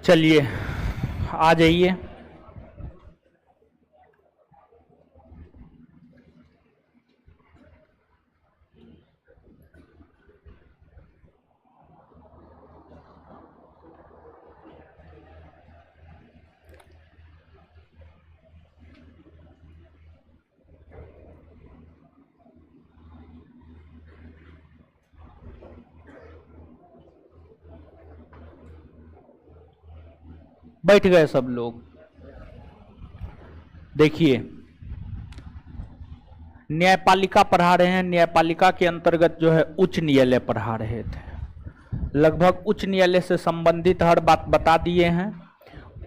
चलिए आ जाइए। बैठ गए सब लोग। देखिए, न्यायपालिका पढ़ा रहे हैं। न्यायपालिका के अंतर्गत जो है उच्च न्यायालय पढ़ा रहे थे। लगभग उच्च न्यायालय से संबंधित हर बात बता दिए हैं।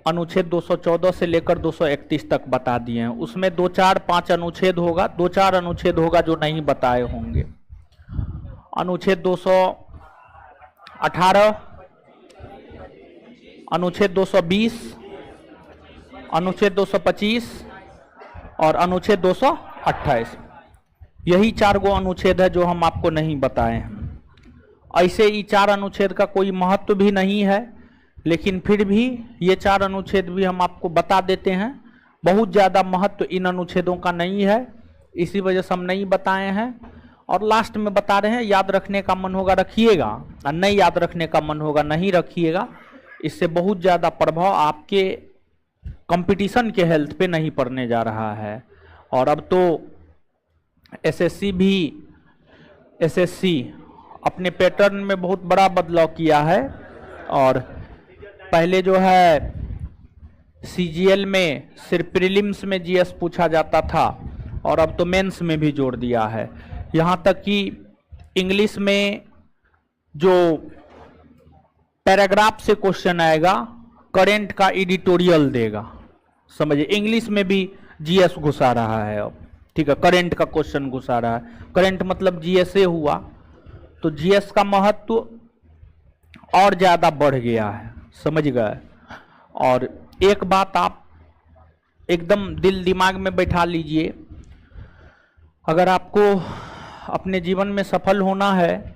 अनुच्छेद 214 से लेकर 231 तक बता दिए हैं। उसमें 2, 4, 5 अनुच्छेद होगा, 2, 4 अनुच्छेद होगा जो नहीं बताए होंगे। अनुच्छेद 218, अनुच्छेद 220, अनुच्छेद 225 और अनुच्छेद 228। यही 4 गो अनुच्छेद है जो हम आपको नहीं बताए हैं। ऐसे ये 4 अनुच्छेद का कोई महत्व भी नहीं है, लेकिन फिर भी ये 4 अनुच्छेद भी हम आपको बता देते हैं। बहुत ज़्यादा महत्व इन अनुच्छेदों का नहीं है, इसी वजह से हम नहीं बताए हैं। और लास्ट में बता रहे हैं, याद रखने का मन होगा रखिएगा, और नहीं याद रखने का मन होगा नहीं रखिएगा। इससे बहुत ज़्यादा प्रभाव आपके कंपटीशन के हेल्थ पे नहीं पड़ने जा रहा है। और अब तो एसएससी अपने पैटर्न में बहुत बड़ा बदलाव किया है। और पहले जो है सीजीएल में सिर्फ प्रीलिम्स में जीएस पूछा जाता था, और अब तो मेंस में भी जोड़ दिया है। यहाँ तक कि इंग्लिश में जो पैराग्राफ से क्वेश्चन आएगा, करेंट का एडिटोरियल देगा। समझिए, इंग्लिश में भी जीएस घुसा रहा है अब। ठीक है, करेंट का क्वेश्चन घुसा रहा है। करेंट मतलब जीएसए हुआ, तो जीएस का महत्व और ज़्यादा बढ़ गया है। समझ गए। और एक बात आप एकदम दिल दिमाग में बैठा लीजिए, अगर आपको अपने जीवन में सफल होना है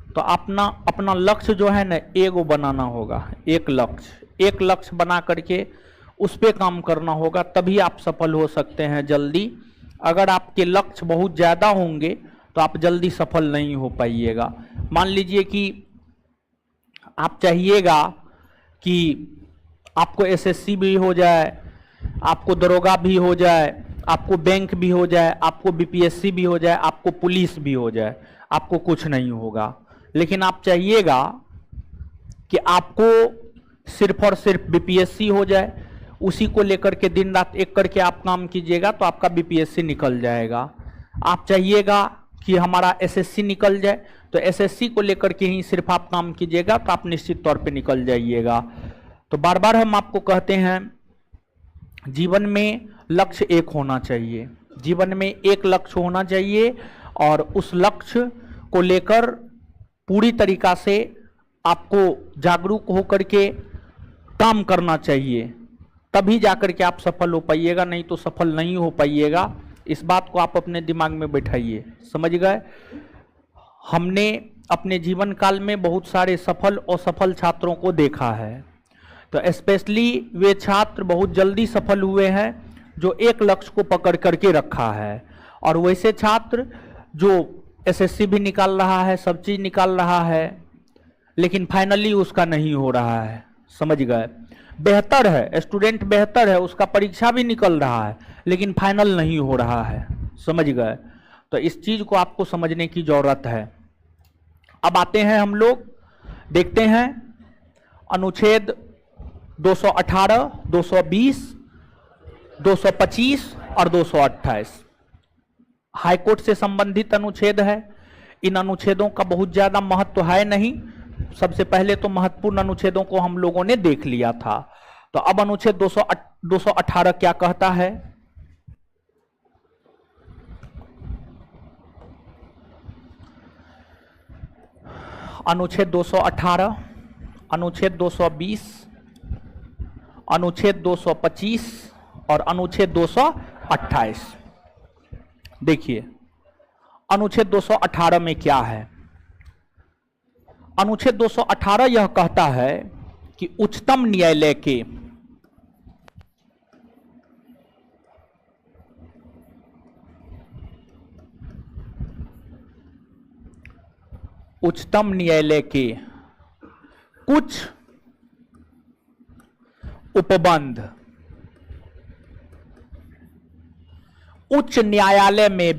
तो अपना लक्ष्य जो है ना, एगो बनाना होगा। एक लक्ष्य बना करके उस पर काम करना होगा, तभी आप सफल हो सकते हैं जल्दी। अगर आपके लक्ष्य बहुत ज़्यादा होंगे तो आप जल्दी सफल नहीं हो पाइएगा। मान लीजिए कि आप चाहिएगा कि आपको एसएससी भी हो जाए, आपको दरोगा भी हो जाए, आपको बैंक भी हो जाए, आपको बीपीएससी भी हो जाए, आपको पुलिस भी हो जाए, आपको कुछ नहीं होगा। लेकिन आप चाहिएगा कि आपको सिर्फ और सिर्फ बीपीएससी हो जाए, उसी को लेकर के दिन रात एक करके आप काम कीजिएगा तो आपका बीपीएससी निकल जाएगा। आप चाहिएगा कि हमारा एसएससी निकल जाए, तो एसएससी को लेकर के ही सिर्फ आप काम कीजिएगा तो आप निश्चित तौर पे निकल जाइएगा। तो बार बार हम आपको कहते हैं, जीवन में लक्ष्य एक होना चाहिए। जीवन में एक लक्ष्य होना चाहिए, और उस लक्ष्य को लेकर पूरी तरीका से आपको जागरूक होकर के काम करना चाहिए, तभी जाकर के आप सफल हो पाइएगा, नहीं तो सफल नहीं हो पाइएगा। इस बात को आप अपने दिमाग में बैठाइए। समझ गए। हमने अपने जीवन काल में बहुत सारे सफल और असफल छात्रों को देखा है, तो स्पेशली वे छात्र बहुत जल्दी सफल हुए हैं जो एक लक्ष्य को पकड़ करके रखा है। और वैसे छात्र जो एसएससी भी निकाल रहा है, सब चीज़ निकाल रहा है, लेकिन फाइनली उसका नहीं हो रहा है। समझ गए। बेहतर है, स्टूडेंट बेहतर है, उसका परीक्षा भी निकल रहा है, लेकिन फाइनल नहीं हो रहा है। समझ गए। तो इस चीज़ को आपको समझने की ज़रूरत है। अब आते हैं हम लोग, देखते हैं अनुच्छेद 218, 220, 225 और 228 हाईकोर्ट से संबंधित अनुच्छेद है। इन अनुच्छेदों का बहुत ज़्यादा महत्व है नहीं। सबसे पहले तो महत्वपूर्ण अनुच्छेदों को हम लोगों ने देख लिया था। तो अब अनुच्छेद 218 क्या कहता है? अनुच्छेद 218, अनुच्छेद 220, अनुच्छेद 225 और अनुच्छेद 228। देखिए अनुच्छेद 218 में क्या है। अनुच्छेद 218 यह कहता है कि उच्चतम न्यायालय के कुछ उपबंध उच्च न्यायालय में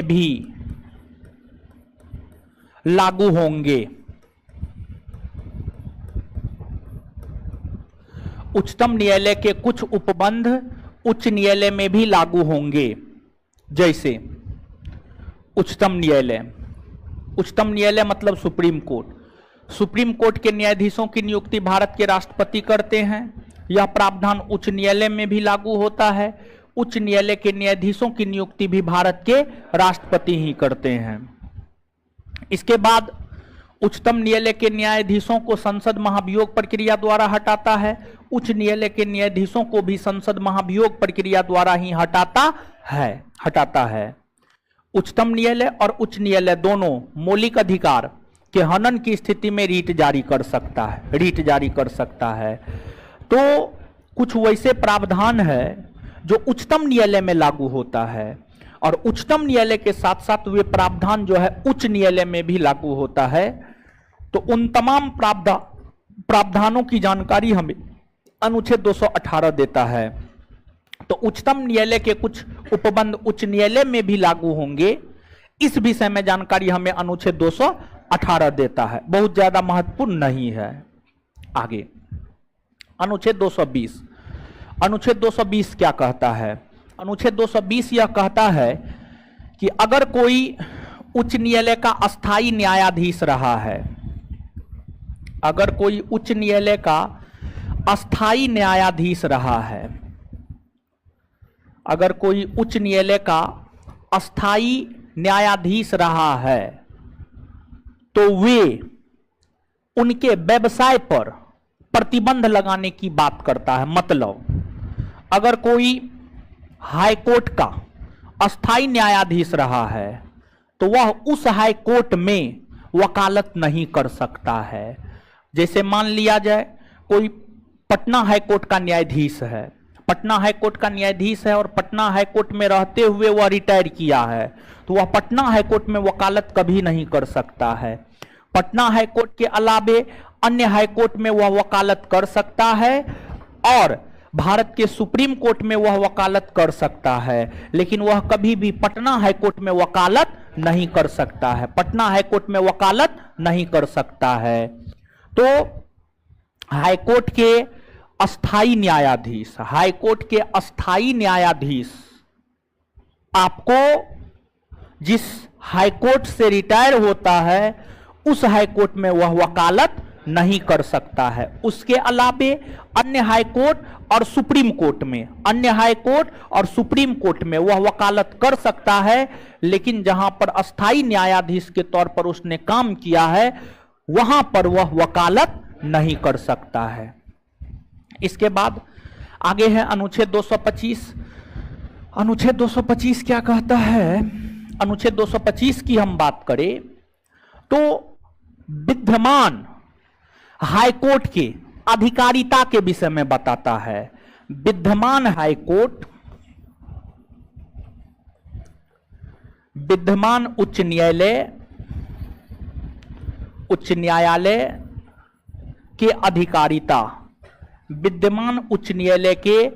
भी लागू होंगे। उच्चतम न्यायालय के कुछ उपबंध उच्च न्यायालय में भी लागू होंगे। जैसे उच्चतम न्यायालय मतलब सुप्रीम कोर्ट। सुप्रीम कोर्ट के न्यायाधीशों की नियुक्ति भारत के राष्ट्रपति करते हैं। यह प्रावधान उच्च न्यायालय में भी लागू होता है। उच्च न्यायालय के न्यायाधीशों की नियुक्ति भी भारत के राष्ट्रपति ही करते हैं। इसके बाद उच्चतम न्यायालय के न्यायाधीशों को संसद महाभियोग प्रक्रिया द्वारा हटाता है। उच्च न्यायालय के न्यायाधीशों को भी संसद महाभियोग प्रक्रिया द्वारा ही हटाता है। उच्चतम न्यायालय और उच्च न्यायालय दोनों मौलिक अधिकार के हनन की स्थिति में रीट जारी कर सकता है। तो कुछ वैसे प्रावधान है जो उच्चतम न्यायालय में लागू होता है और उच्चतम न्यायालय के साथ साथ वे प्रावधान जो है उच्च न्यायालय में भी लागू होता है। तो उन तमाम प्रावधानों की जानकारी हमें अनुच्छेद 218 देता है। तो उच्चतम न्यायालय के कुछ उपबंध उच्च न्यायालय में भी लागू होंगे, इस विषय में जानकारी हमें अनुच्छेद 218 देता है, बहुत ज्यादा महत्वपूर्ण नहीं है। आगे अनुच्छेद 220। अनुच्छेद 220 क्या कहता है? अनुच्छेद 220 यह कहता है कि अगर कोई उच्च न्यायालय का अस्थायी न्यायाधीश रहा है, अगर कोई उच्च न्यायालय का अस्थायी न्यायाधीश रहा है, अगर कोई उच्च न्यायालय का अस्थायी न्यायाधीश रहा है तो वे उनके व्यवसाय पर प्रतिबंध लगाने की बात करता है। मतलब अगर कोई हाई कोर्ट का अस्थायी न्यायाधीश रहा है तो वह उस हाई कोर्ट में वकालत नहीं कर सकता है। जैसे मान लिया जाए कोई पटना हाई कोर्ट का न्यायाधीश है, पटना हाई कोर्ट का न्यायाधीश है और पटना हाई कोर्ट में रहते हुए वह रिटायर किया है, तो वह पटना हाई कोर्ट में वकालत कभी नहीं कर सकता है। पटना हाई कोर्ट के अलावे अन्य हाई कोर्ट में वह वकालत कर सकता है और भारत के सुप्रीम कोर्ट में वह वकालत कर सकता है, लेकिन वह कभी भी पटना हाई कोर्ट में वकालत नहीं कर सकता है, पटना हाई कोर्ट में वकालत नहीं कर सकता है। तो हाई कोर्ट के अस्थाई न्यायाधीश, हाई कोर्ट के अस्थाई न्यायाधीश आपको जिस हाई कोर्ट से रिटायर होता है उस हाई कोर्ट में वह वकालत नहीं कर सकता है। उसके अलावे अन्य हाई कोर्ट और सुप्रीम कोर्ट में, अन्य हाई कोर्ट और सुप्रीम कोर्ट में वह वकालत कर सकता है, लेकिन जहां पर अस्थाई न्यायाधीश के तौर पर उसने काम किया है वहां पर वह वकालत नहीं कर सकता है। इसके बाद आगे है अनुच्छेद 225। अनुच्छेद 225 क्या कहता है? अनुच्छेद 225 की हम बात करें तो विद्यमान हाई कोर्ट के अधिकारिता के विषय में बताता है। विद्यमान हाई कोर्ट, विद्यमान उच्च न्यायालय के अधिकारिता, विद्यमान उच्च न्यायालय के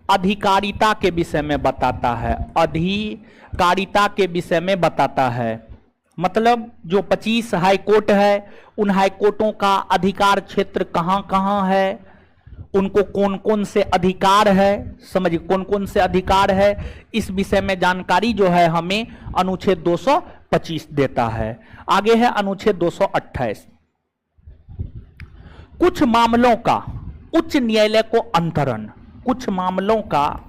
अधिकारिता के विषय में बताता है, अधिकारिता के विषय में बताता है। मतलब जो 25 हाई कोर्ट है उन हाई कोर्टों का अधिकार क्षेत्र कहां कहां है, उनको कौन कौन से अधिकार है, समझिए कौन कौन से अधिकार है, इस विषय में जानकारी जो है हमें अनुच्छेद 225 देता है। आगे है अनुच्छेद 228। कुछ मामलों का उच्च न्यायालय को अंतरण, कुछ मामलों का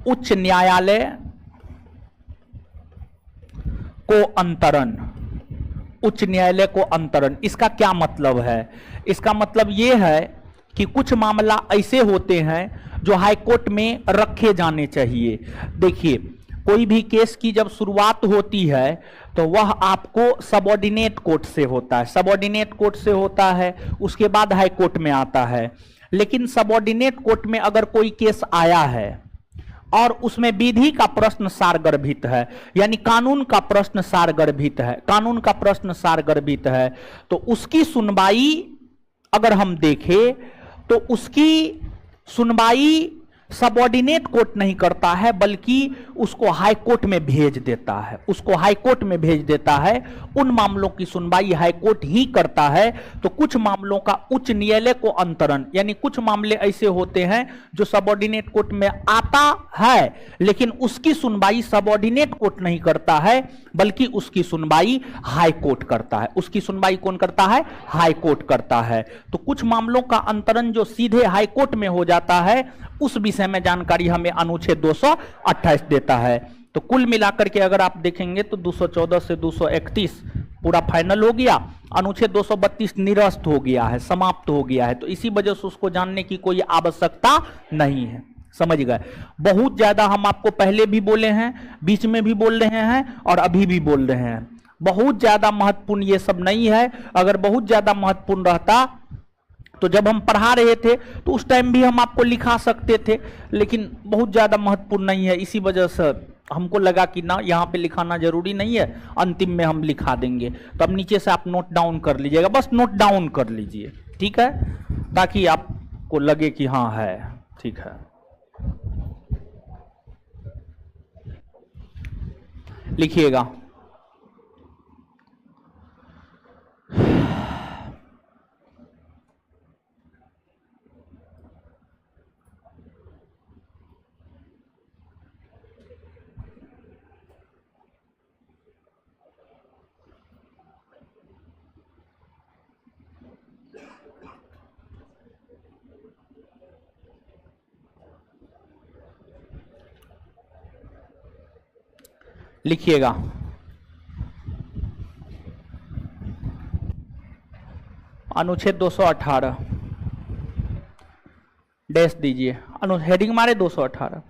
उच्च न्यायालय को अंतरण, उच्च न्यायालय को अंतरण, इसका क्या मतलब है? इसका मतलब यह है कि कुछ मामला ऐसे होते हैं जो हाई कोर्ट में रखे जाने चाहिए। देखिए, कोई भी केस की जब शुरुआत होती है तो वह आपको सबऑर्डिनेट कोर्ट से होता है, सबऑर्डिनेट कोर्ट से होता है, उसके बाद हाई कोर्ट में आता है। लेकिन सबऑर्डिनेट कोर्ट में अगर कोई केस आया है और उसमें विधि का प्रश्न सारगर्भित है, यानी कानून का प्रश्न सारगर्भित है, कानून का प्रश्न सारगर्भित है, तो उसकी सुनवाई अगर हम देखें तो उसकी सुनवाई सबऑर्डिनेट कोर्ट नहीं करता है, बल्कि उसको हाई कोर्ट में भेज देता है, उसको हाई कोर्ट में भेज देता है। उन मामलों की सुनवाई हाई कोर्ट ही करता है। तो कुछ मामलों का उच्च न्यायालय को अंतरण, यानी कुछ मामले ऐसे होते हैं जो सबऑर्डिनेट कोर्ट में आता है, लेकिन उसकी सुनवाई सबऑर्डिनेट कोर्ट नहीं करता है, बल्कि उसकी सुनवाई हाई कोर्ट करता है। उसकी सुनवाई कौन करता है? हाई कोर्ट करता है। तो कुछ मामलों का अंतरण जो सीधे हाई कोर्ट में हो जाता है, उस विषय में जानकारी हमें अनुच्छेद 228 देता है। तो कुल मिलाकर के अगर आप देखेंगे तो 214 से 231 पूरा फाइनल हो गया, अनुच्छेद 232 निरस्त हो गया है, समाप्त हो गया है। तो इसी वजह से उसको जानने की कोई आवश्यकता नहीं है। समझ गए? बहुत ज्यादा हम आपको पहले भी बोले हैं, बीच में भी बोल रहे हैं और अभी भी बोल रहे हैं, बहुत ज्यादा महत्वपूर्ण ये सब नहीं है। अगर बहुत ज्यादा महत्वपूर्ण रहता तो जब हम पढ़ा रहे थे तो उस टाइम भी हम आपको लिखा सकते थे, लेकिन बहुत ज्यादा महत्वपूर्ण नहीं है, इसी वजह से हमको लगा कि ना यहाँ पे लिखाना जरूरी नहीं है, अंतिम में हम लिखा देंगे। तो अब नीचे से आप नोट डाउन कर लीजिएगा, बस नोट डाउन कर लीजिए, ठीक है, ताकि आपको लगे कि हाँ है, ठीक है। लिखिएगा, लिखिएगा, अनुच्छेद 218 डैश दीजिए, हेडिंग मारे 218।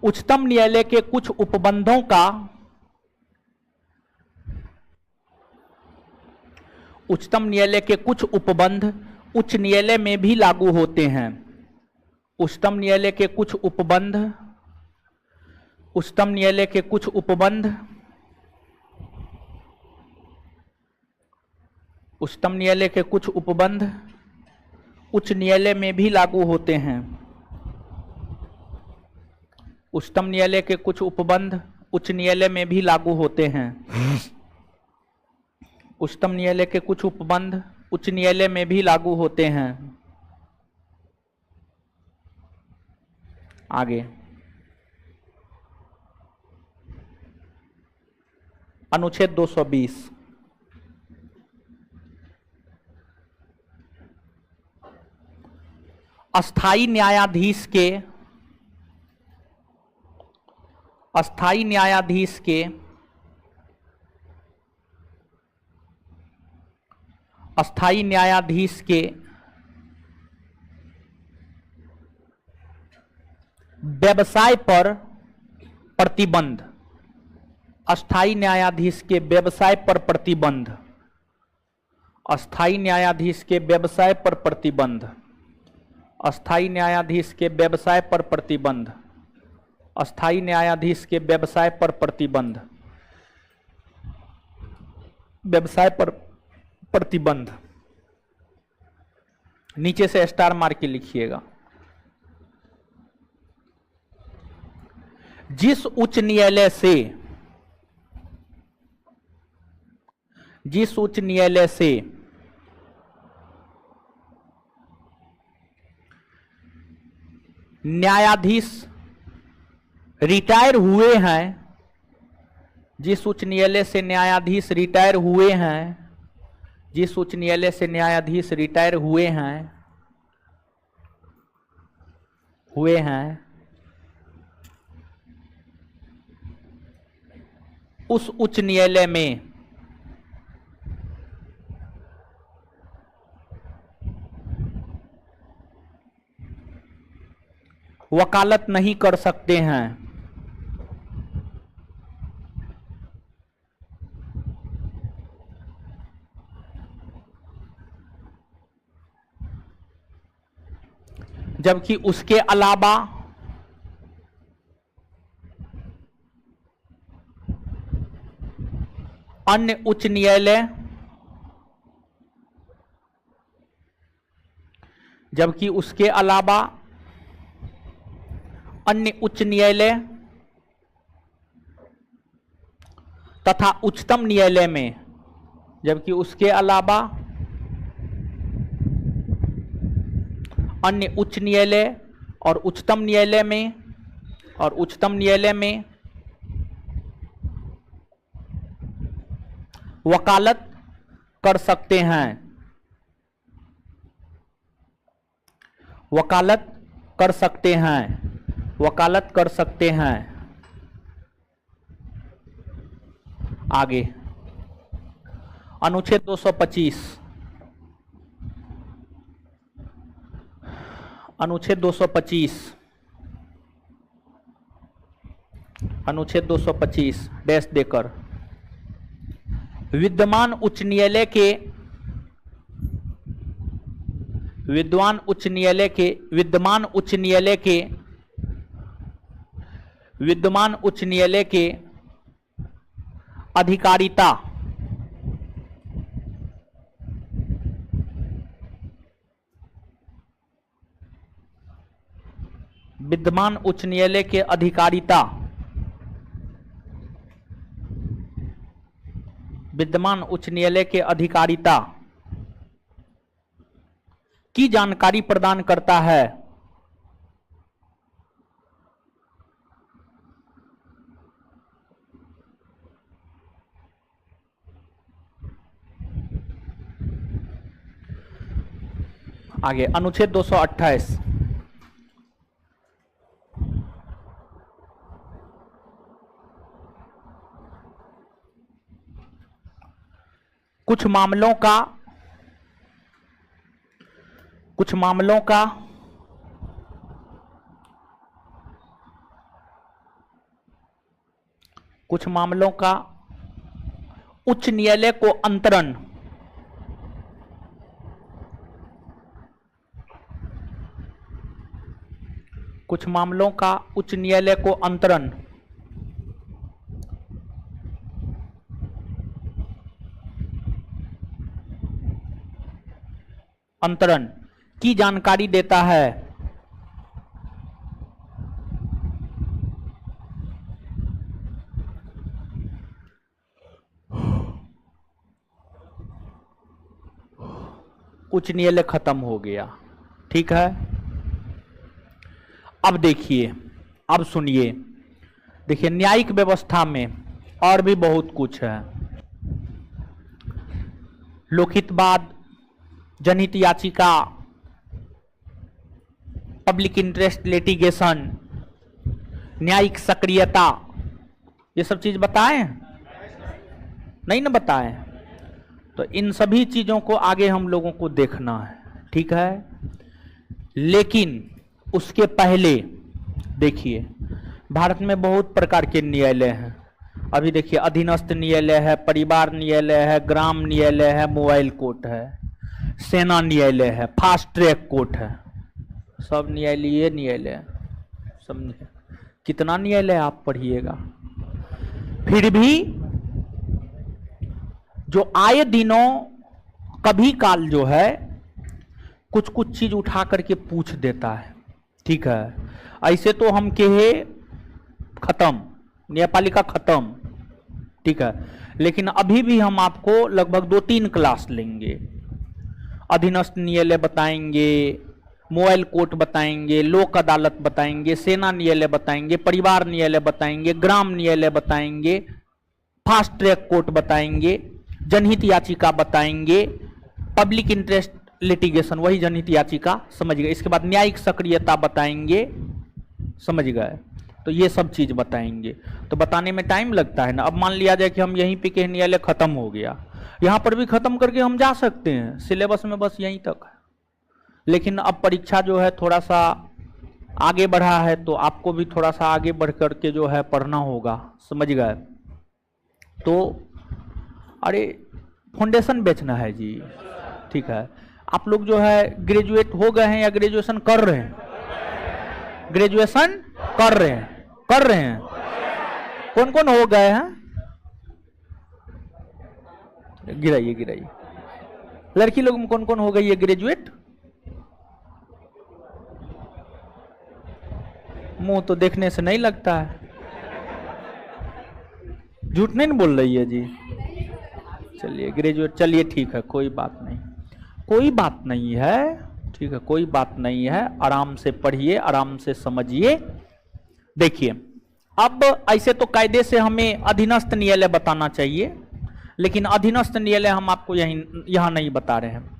उच्चतम न्यायालय के कुछ उपबंधों का उच्चतम न्यायालय के कुछ उपबंध उच्च न्यायालय में भी लागू होते हैं। उच्चतम न्यायालय के कुछ उपबंध उच्चतम न्यायालय के कुछ उपबंध उच्चतम न्यायालय के कुछ उपबंध उच्च न्यायालय में भी लागू होते हैं। उच्चतम न्यायालय के कुछ उपबंध उच्च न्यायालय में भी लागू होते हैं। उच्चतम न्यायालय के कुछ उपबंध उच्च न्यायालय में भी लागू होते हैं। आगे, अनुच्छेद 220 अस्थाई न्यायाधीश के अस्थाई न्यायाधीश के अस्थाई न्यायाधीश के व्यवसाय पर प्रतिबंध, अस्थाई न्यायाधीश के व्यवसाय पर प्रतिबंध, अस्थाई न्यायाधीश के व्यवसाय पर प्रतिबंध, अस्थाई न्यायाधीश के व्यवसाय पर प्रतिबंध, अस्थाई न्यायाधीश के व्यवसाय पर प्रतिबंध, व्यवसाय पर प्रतिबंध, नीचे से स्टार मार के लिखिएगा। जिस उच्च न्यायालय से न्यायाधीश रिटायर हुए हैं, जिस उच्च न्यायालय से न्यायाधीश रिटायर हुए हैं, जिस उच्च न्यायालय से न्यायाधीश रिटायर हुए हैं उस उच्च न्यायालय में वकालत नहीं कर सकते हैं। जबकि उसके अलावा अन्य उच्च न्यायालय जबकि उसके अलावा अन्य उच्च न्यायालय तथा उच्चतम न्यायालय में जबकि उसके अलावा अन्य उच्च न्यायालय और उच्चतम न्यायालय में वकालत कर सकते हैं। वकालत कर सकते हैं। वकालत कर सकते हैं। आगे अनुच्छेद 225 अनुच्छेद 225 डैश देकर विद्यमान उच्च न्यायालय के अधिकारिता विद्यमान उच्च न्यायालय के अधिकारिता विद्यमान उच्च न्यायालय के अधिकारिता की जानकारी प्रदान करता है। आगे अनुच्छेद 228 कुछ मामलों का उच्च न्यायालय को अंतरण कुछ मामलों का उच्च न्यायालय को अंतरण की जानकारी देता है। उच्च न्यायालय खत्म हो गया। ठीक है, अब देखिए, अब सुनिए। देखिए न्यायिक व्यवस्था में और भी बहुत कुछ है। लोकहितवाद, जनहित याचिका, पब्लिक इंटरेस्ट लिटिगेशन, न्यायिक सक्रियता, ये सब चीज बताएं? नहीं ना बताएं? तो इन सभी चीजों को आगे हम लोगों को देखना है। ठीक है, लेकिन उसके पहले देखिए भारत में बहुत प्रकार के न्यायालय हैं। अभी देखिए अधीनस्थ न्यायालय है, परिवार न्यायालय है, ग्राम न्यायालय है, मोबाइल कोर्ट है, सेना न्यायालय है, फास्ट ट्रैक कोर्ट है, सब न्यायालय सब। कितना न्यायालय आप पढ़िएगा, फिर भी जो आए दिनों कभी काल जो है कुछ कुछ चीज उठा करके पूछ देता है। ठीक है, ऐसे तो हम कहे खत्म, न्यायपालिका खत्म। ठीक है, लेकिन अभी भी हम आपको लगभग 2-3 क्लास लेंगे। अधीनस्थ न्यायालय बताएंगे, मोबाइल कोर्ट बताएंगे, लोक अदालत बताएंगे, सेना न्यायालय बताएंगे, परिवार न्यायालय बताएंगे, ग्राम न्यायालय बताएंगे, फास्ट ट्रैक कोर्ट बताएंगे, जनहित याचिका बताएंगे, पब्लिक इंटरेस्ट लिटिगेशन वही जनहित याचिका, समझ गए। इसके बाद न्यायिक सक्रियता बताएंगे, समझ गए। तो ये सब चीज बताएंगे, तो बताने में टाइम लगता है ना। अब मान लिया जाए कि हम यहीं पे के न्यायालय खत्म हो गया, यहाँ पर भी खत्म करके हम जा सकते हैं, सिलेबस में बस यहीं तक है। लेकिन अब परीक्षा जो है थोड़ा सा आगे बढ़ा है तो आपको भी थोड़ा सा आगे बढ़ करके जो है पढ़ना होगा, समझ गए। तो अरे फाउंडेशन बेचना है जी, ठीक है। आप लोग जो है ग्रेजुएट हो गए हैं या ग्रेजुएशन कर रहे हैं? ग्रेजुएशन कर रहे हैं, कर रहे हैं। कौन कौन हो गए हैं? गिराइए गिराइए। लड़की लोग में कौन कौन हो गई है ग्रेजुएट? मुंह तो देखने से नहीं लगता है, झूठ नहीं बोल रही है जी। चलिए ग्रेजुएट, चलिए ठीक है, कोई बात नहीं, कोई बात नहीं है, ठीक है, कोई बात नहीं है। आराम से पढ़िए, आराम से समझिए। देखिए अब ऐसे तो कायदे से हमें अधीनस्थ न्यायालय बताना चाहिए, लेकिन अधीनस्थ न्यायालय हम आपको यहाँ नहीं बता रहे हैं।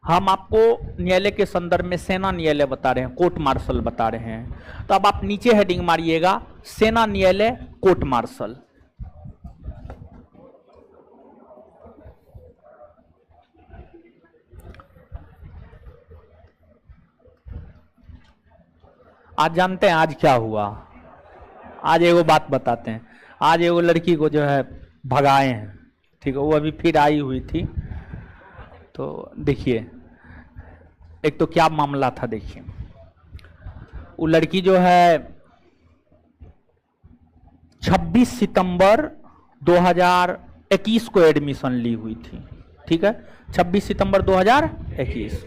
हम आपको न्यायालय के संदर्भ में सेना न्यायालय बता रहे हैं, कोर्ट मार्शल बता रहे हैं। तो अब आप नीचे हेडिंग मारिएगा, सेना न्यायालय कोर्ट मार्शल। आज जानते हैं आज क्या हुआ? आज एगो बात बताते हैं। आज एगो लड़की को जो है भगाए हैं, ठीक है, वो अभी फिर आई हुई थी। तो देखिए एक तो क्या मामला था, देखिए वो लड़की जो है 26 सितंबर 2021 को एडमिशन ली हुई थी, ठीक है। 26 सितंबर 2021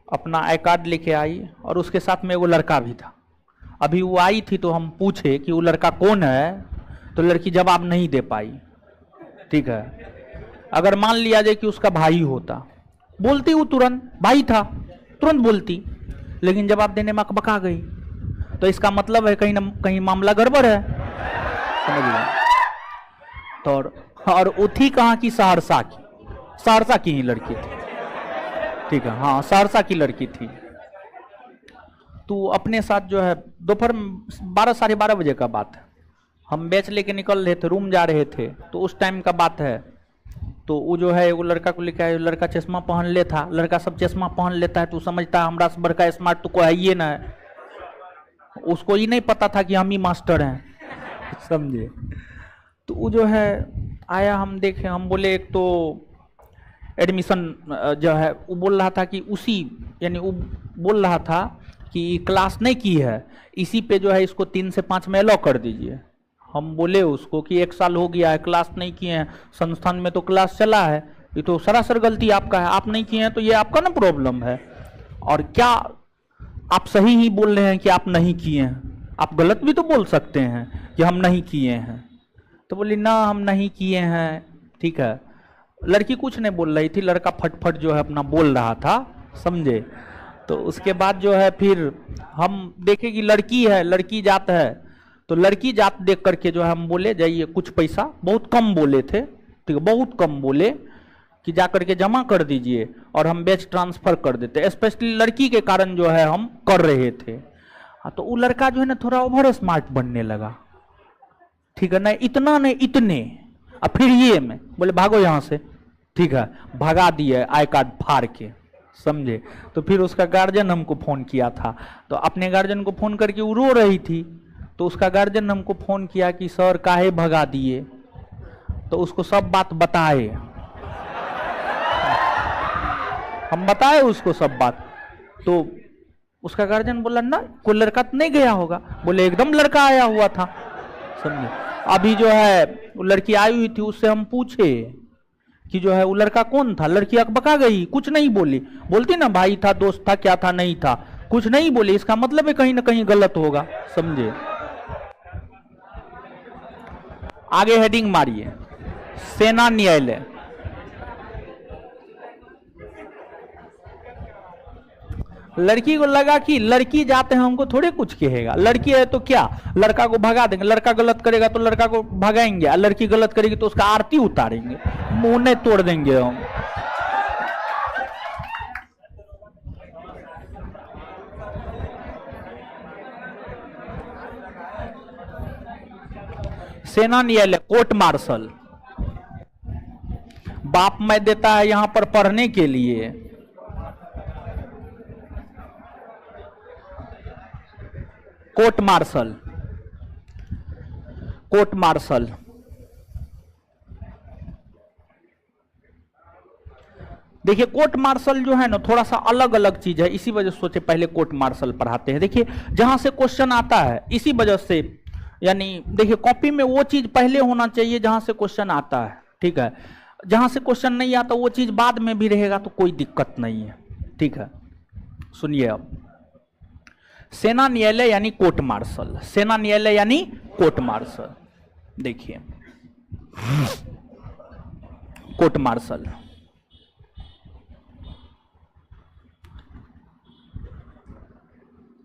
अपना आई कार्ड लेके आई और उसके साथ में वो लड़का भी था। अभी वो आई थी तो हम पूछे कि वो लड़का कौन है, तो लड़की जवाब नहीं दे पाई, ठीक है। अगर मान लिया जाए कि उसका भाई होता, बोलती वो तुरंत, भाई था तुरंत बोलती, लेकिन जवाब देने में अकबका गई। तो इसका मतलब है कहीं न कहीं मामला गड़बड़ है, समझ गए। तो और वो थी कहाँ की? सहरसा की, सहरसा की ही लड़की थी, ठीक है, हाँ सहरसा की लड़की थी। तो अपने साथ जो है दोपहर 12 साढ़े 12 बजे का बात है, हम बैच लेके निकल रहे थे, रूम जा रहे थे, तो उस टाइम का बात है। तो वो जो है वो लड़का को लेके आए, लड़का चश्मा पहन ले था, लड़का सब चश्मा पहन लेता है तो समझता है हमरा से बड़का स्मार्ट तो कोई है ही ना है। उसको ये नहीं पता था कि हम ही मास्टर हैं, समझे। तो वो जो है आया, हम देखे, हम बोले एक तो एडमिशन जो है वो बोल रहा था कि उसी, यानी वो बोल रहा था कि क्लास नहीं की है, इसी पे जो है इसको 3 से 5 में अलाउ कर दीजिए। हम बोले उसको कि 1 साल हो गया है, क्लास नहीं किए हैं, संस्थान में तो क्लास चला है, ये तो सरासर गलती आपका है, आप नहीं किए हैं तो ये आपका ना प्रॉब्लम है। और क्या आप सही ही बोल रहे हैं कि आप नहीं किए हैं? आप गलत भी तो बोल सकते हैं कि हम नहीं किए हैं। तो बोली ना हम नहीं किए हैं, ठीक है। लड़की कुछ नहीं बोल रही थी, लड़का फटफट जो है अपना बोल रहा था, समझे। तो उसके बाद जो है फिर हम देखे कि लड़की है, लड़की जात है, तो लड़की जात देख करके जो है हम बोले जाइए कुछ पैसा, बहुत कम बोले थे, ठीक है, बहुत कम बोले कि जा करके जमा कर दीजिए और हम बैच ट्रांसफर कर देते, स्पेशली लड़की के कारण जो है हम कर रहे थे। हाँ, तो वो लड़का जो है ना थोड़ा ओवर स्मार्ट बनने लगा, ठीक है, नहीं इतना नहीं इतने। अब फिर ये में बोले भागो यहाँ से, ठीक है, भगा दिए आई कार्ड फाड़ के, समझे। तो फिर उसका गार्जियन हमको फोन किया था, तो अपने गार्जियन को फोन करके वो रो रही थी, तो उसका गार्जियन हमको फोन किया कि सर काहे भगा दिए, तो उसको सब बात बताए, हम बताए उसको सब बात। तो उसका गार्जियन बोला ना कोई लड़का तो नहीं गया होगा, बोले एकदम लड़का आया हुआ था, समझे। अभी जो है वो लड़की आई हुई थी, उससे हम पूछे कि जो है वो लड़का कौन था, लड़की अकबका गई, कुछ नहीं बोली। बोलती ना भाई था, दोस्त था, क्या था, नहीं था, कुछ नहीं बोली, इसका मतलब है कहीं ना कहीं गलत होगा, समझे। आगे हेडिंग मारिए, सेना न्यायालय। लड़की को लगा कि लड़की जाते हैं हमको थोड़े कुछ कहेगा, लड़की है तो क्या, लड़का को भगा देंगे, लड़का गलत करेगा तो लड़का को भगाएंगे, और लड़की गलत करेगी तो उसका आरती उतारेंगे, मुंह नहीं तोड़ देंगे हम। सेना न्यायालय कोर्ट मार्शल, बाप मैं देता है यहां पर पढ़ने के लिए। Court martial, court martial. देखिए कोर्ट मार्शल जो है ना थोड़ा सा अलग अलग चीज है, इसी वजह से सोचे पहले कोर्ट मार्शल पढ़ाते हैं। देखिए जहां से क्वेश्चन आता है इसी वजह से, यानी देखिए कॉपी में वो चीज पहले होना चाहिए जहां से क्वेश्चन आता है, ठीक है। जहां से क्वेश्चन नहीं आता वो चीज बाद में भी रहेगा तो कोई दिक्कत नहीं है, ठीक है। सुनिए अब, सेना न्यायालय यानी कोर्ट मार्शल, सेना न्यायालय यानी कोर्ट मार्शल। देखिए कोर्ट मार्शल,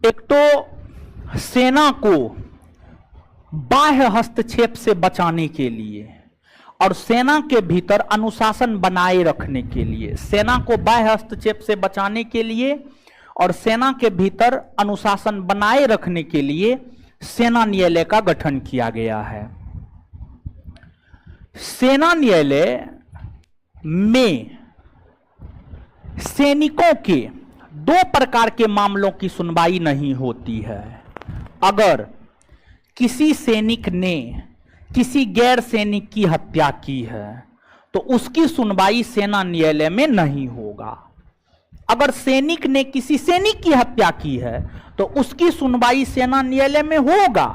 एक तो सेना को बाह्य हस्तक्षेप से बचाने के लिए और सेना के भीतर अनुशासन बनाए रखने के लिए, सेना को बाह्य हस्तक्षेप से बचाने के लिए और सेना के भीतर अनुशासन बनाए रखने के लिए सेना न्यायालय का गठन किया गया है। सेना न्यायालय में सैनिकों के दो प्रकार के मामलों की सुनवाई नहीं होती है। अगर किसी सैनिक ने किसी गैर सैनिक की हत्या की है तो उसकी सुनवाई सेना न्यायालय में नहीं होगा। अगर सैनिक ने किसी सैनिक की हत्या की है तो उसकी सुनवाई सेना न्यायालय में होगा,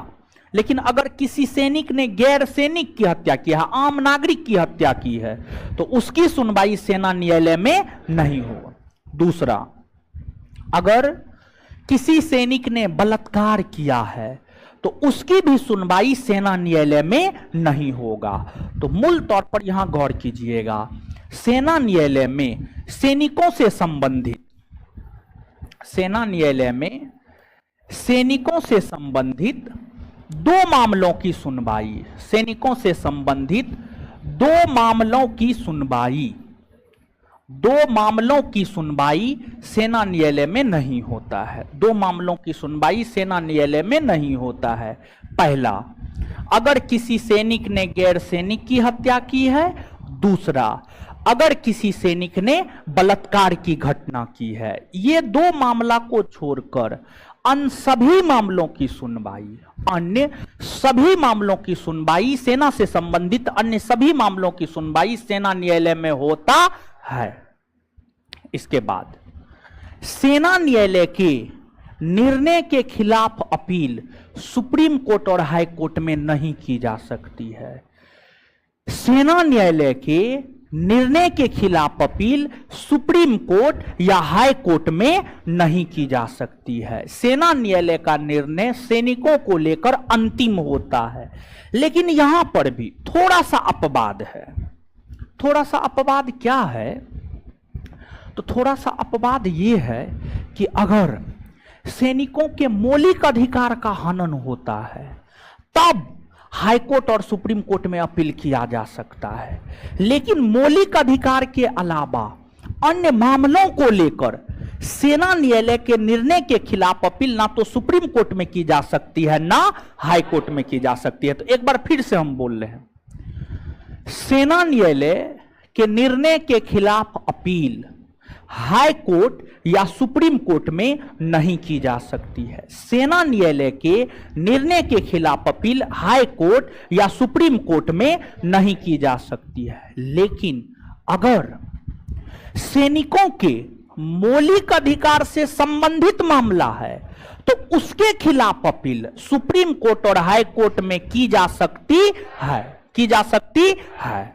लेकिन अगर किसी सैनिक ने गैर सैनिक की हत्या की है, आम नागरिक की हत्या की है, तो उसकी सुनवाई सेना न्यायालय में नहीं होगा। दूसरा, अगर किसी सैनिक ने बलात्कार किया है तो उसकी भी सुनवाई सेना न्यायालय में नहीं होगा। तो मूल तौर पर यहां गौर कीजिएगा, सेना न्यायालय में सैनिकों से संबंधित, सेना न्यायालय में सैनिकों से संबंधित दो मामलों की सुनवाई, सैनिकों से संबंधित दो मामलों की सुनवाई, दो मामलों की सुनवाई सेना न्यायालय में नहीं होता है। दो मामलों की सुनवाई सेना न्यायालय में नहीं होता है। पहला, अगर किसी सैनिक ने गैर सैनिक की हत्या की है। दूसरा, अगर किसी सैनिक ने बलात्कार की घटना की है। ये दो मामला को छोड़कर अन्य सभी मामलों की सुनवाई, अन्य सभी मामलों की सुनवाई, सेना से संबंधित अन्य सभी मामलों की सुनवाई सेना न्यायालय में होता है। इसके बाद सेना न्यायालय के निर्णय के खिलाफ अपील सुप्रीम कोर्ट और हाई कोर्ट में नहीं की जा सकती है। सेना न्यायालय के निर्णय के खिलाफ अपील सुप्रीम कोर्ट या हाई कोर्ट में नहीं की जा सकती है। सेना न्यायालय का निर्णय सैनिकों को लेकर अंतिम होता है। लेकिन यहां पर भी थोड़ा सा अपवाद है। थोड़ा सा अपवाद क्या है? तो थोड़ा सा अपवाद यह है कि अगर सैनिकों के मौलिक अधिकार का हनन होता है तब हाई कोर्ट और सुप्रीम कोर्ट में अपील किया जा सकता है। लेकिन मौलिक अधिकार के अलावा अन्य मामलों को लेकर सेना न्यायालय के निर्णय के खिलाफ अपील ना तो सुप्रीम कोर्ट में की जा सकती है ना हाई कोर्ट में की जा सकती है। तो एक बार फिर से हम बोल रहे हैं, सेना न्यायालय के निर्णय के खिलाफ अपील हाई कोर्ट या सुप्रीम कोर्ट में नहीं की जा सकती है। सेना न्यायालय के निर्णय के खिलाफ अपील हाई कोर्ट या सुप्रीम कोर्ट में नहीं की जा सकती है। लेकिन अगर सैनिकों के मौलिक अधिकार से संबंधित मामला है तो उसके खिलाफ अपील सुप्रीम कोर्ट और हाई कोर्ट में की जा सकती है, की जा सकती है।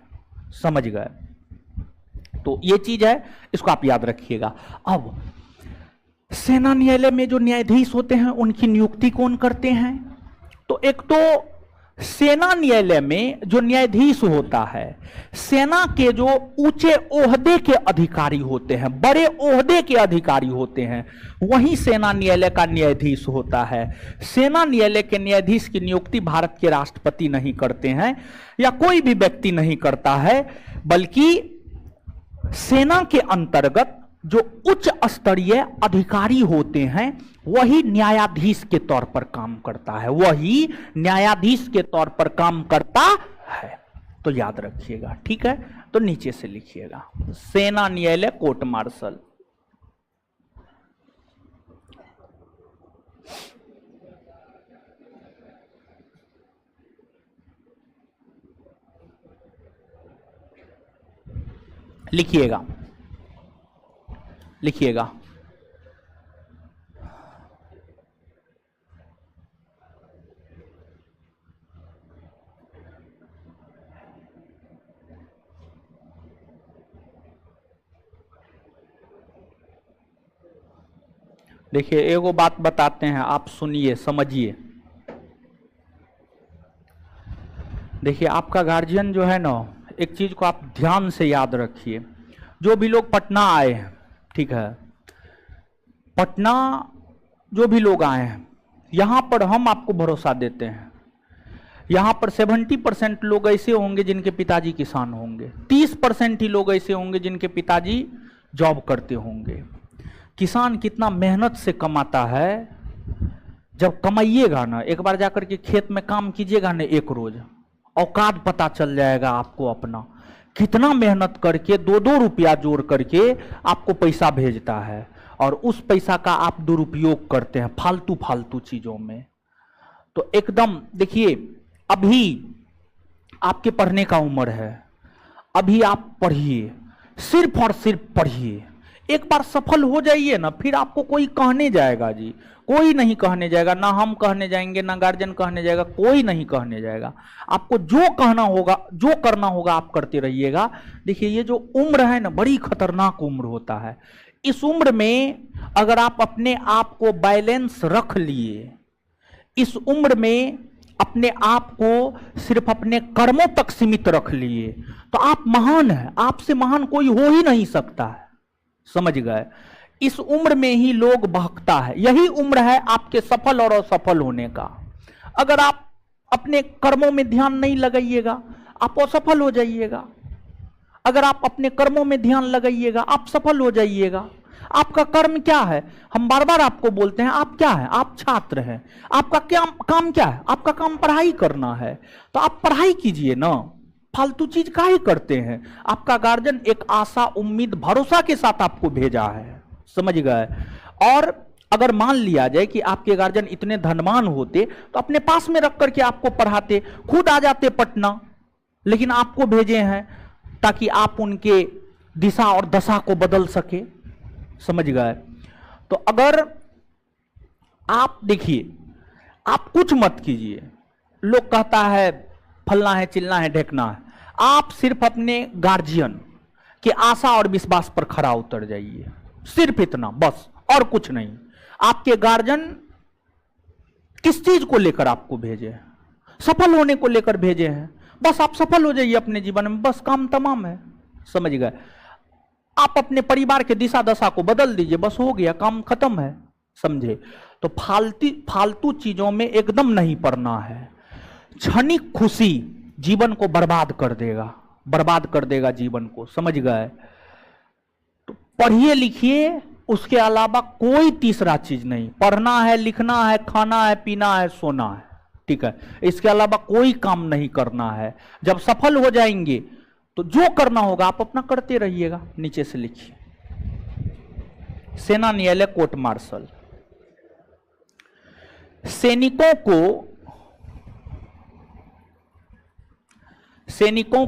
समझ गए? तो ये चीज है, इसको आप याद रखिएगा। अब सेना न्यायालय में जो न्यायाधीश होते हैं उनकी नियुक्ति कौन करते हैं? तो एक तो सेना न्यायालय में जो न्यायाधीश होता है, सेना के जो ऊंचे ओहदे के अधिकारी होते हैं, बड़े ओहदे के अधिकारी होते हैं, वही सेना न्यायालय का न्यायाधीश होता है। सेना न्यायालय के न्यायाधीश की नियुक्ति भारत के राष्ट्रपति नहीं करते हैं या कोई भी व्यक्ति नहीं करता है, बल्कि सेना के अंतर्गत जो उच्च स्तरीय अधिकारी होते हैं वही न्यायाधीश के तौर पर काम करता है, वही न्यायाधीश के तौर पर काम करता है। तो याद रखिएगा, ठीक है? तो नीचे से लिखिएगा, सेना न्यायालय कोर्ट मार्शल। लिखिएगा, लिखिएगा। देखिए एगो बात बताते हैं, आप सुनिए समझिए। देखिए आपका गार्जियन जो है ना, एक चीज को आप ध्यान से याद रखिए। जो भी लोग पटना आए हैं, ठीक है, पटना जो भी लोग आए हैं, यहां पर हम आपको भरोसा देते हैं, यहां पर 70% लोग ऐसे होंगे जिनके पिताजी किसान होंगे, 30% ही लोग ऐसे होंगे जिनके पिताजी जॉब करते होंगे। किसान कितना मेहनत से कमाता है, जब कमाइएगा ना, एक बार जाकर के खेत में काम कीजिएगा ना, एक रोज औकात पता चल जाएगा आपको अपना, कितना मेहनत करके 2-2 रुपया जोड़ करके आपको पैसा भेजता है, और उस पैसा का आप दुरुपयोग करते हैं फालतू फालतू चीजों में। तो एकदम देखिए, अभी आपके पढ़ने का उम्र है, अभी आप पढ़िए, सिर्फ और सिर्फ पढ़िए। एक बार सफल हो जाइए ना, फिर आपको कोई कहने जाएगा जी, कोई नहीं कहने जाएगा, ना हम कहने जाएंगे, ना गार्जियन कहने जाएगा, कोई नहीं कहने जाएगा। आपको जो कहना होगा, जो करना होगा आप करते रहिएगा। देखिए ये जो उम्र है ना, बड़ी खतरनाक उम्र होता है। इस उम्र में अगर आप अपने आप को बैलेंस रख लिए, इस उम्र में अपने आप को सिर्फ अपने कर्मों तक सीमित रख लिए, तो आप महान हैं, आपसे महान कोई हो ही नहीं सकता है, समझ गए। इस उम्र में ही लोग बहकता है, यही उम्र है आपके सफल और असफल होने का। अगर आप अपने कर्मों में ध्यान नहीं लगाइएगा, आप असफल हो जाइएगा। अगर आप अपने कर्मों में ध्यान लगाइएगा, आप सफल हो जाइएगा। आपका कर्म क्या है? हम बार बार आपको बोलते हैं, आप क्या है? आप छात्र हैं। आपका क्या काम क्या है? आपका काम पढ़ाई करना है, तो आप पढ़ाई कीजिए ना, फालतू चीज काहे करते हैं? आपका गार्जियन एक आशा, उम्मीद, भरोसा के साथ आपको भेजा है, समझ गए। और अगर मान लिया जाए कि आपके गार्जियन इतने धनवान होते तो अपने पास में रख करके आपको पढ़ाते, खुद आ जाते पटना, लेकिन आपको भेजे हैं ताकि आप उनके दिशा और दशा को बदल सके, समझ गए। तो अगर आप देखिए, आप कुछ मत कीजिए, लोग कहता है फलना है, चिलना है, ढेकना है, आप सिर्फ अपने गार्जियन के आशा और विश्वास पर खरा उतर जाइए, सिर्फ इतना बस, और कुछ नहीं। आपके गार्जियन किस चीज को लेकर आपको भेजे हैं? सफल होने को लेकर भेजे हैं, बस आप सफल हो जाइए अपने जीवन में, बस काम तमाम है, समझ गए। आप अपने परिवार के दिशा दशा को बदल दीजिए, बस हो गया, काम खत्म है, समझे। तो फालतू चीजों में एकदम नहीं पड़ना है। क्षणिक खुशी जीवन को बर्बाद कर देगा, बर्बाद कर देगा जीवन को, समझ गए। तो पढ़िए लिखिए, उसके अलावा कोई तीसरा चीज नहीं। पढ़ना है, लिखना है, खाना है, पीना है, सोना है, ठीक है, इसके अलावा कोई काम नहीं करना है। जब सफल हो जाएंगे तो जो करना होगा आप अपना करते रहिएगा। नीचे से लिखिए, सेना न्यायालय कोर्ट मार्शल। सैनिकों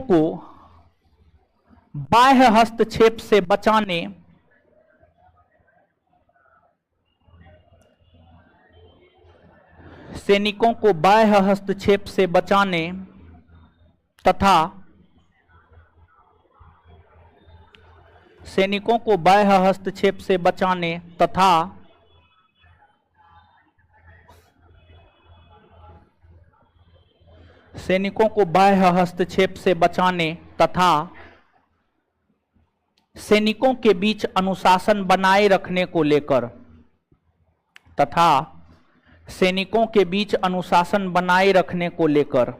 को बाह्य हस्तक्षेप से बचाने सैनिकों को बाह्य हस्तक्षेप से बचाने तथा सैनिकों को बाह्य हस्तक्षेप से बचाने तथा सैनिकों को बाह्य हस्तक्षेप से बचाने तथा सैनिकों के बीच अनुशासन बनाए रखने को लेकर तथा सैनिकों के बीच अनुशासन बनाए रखने को लेकर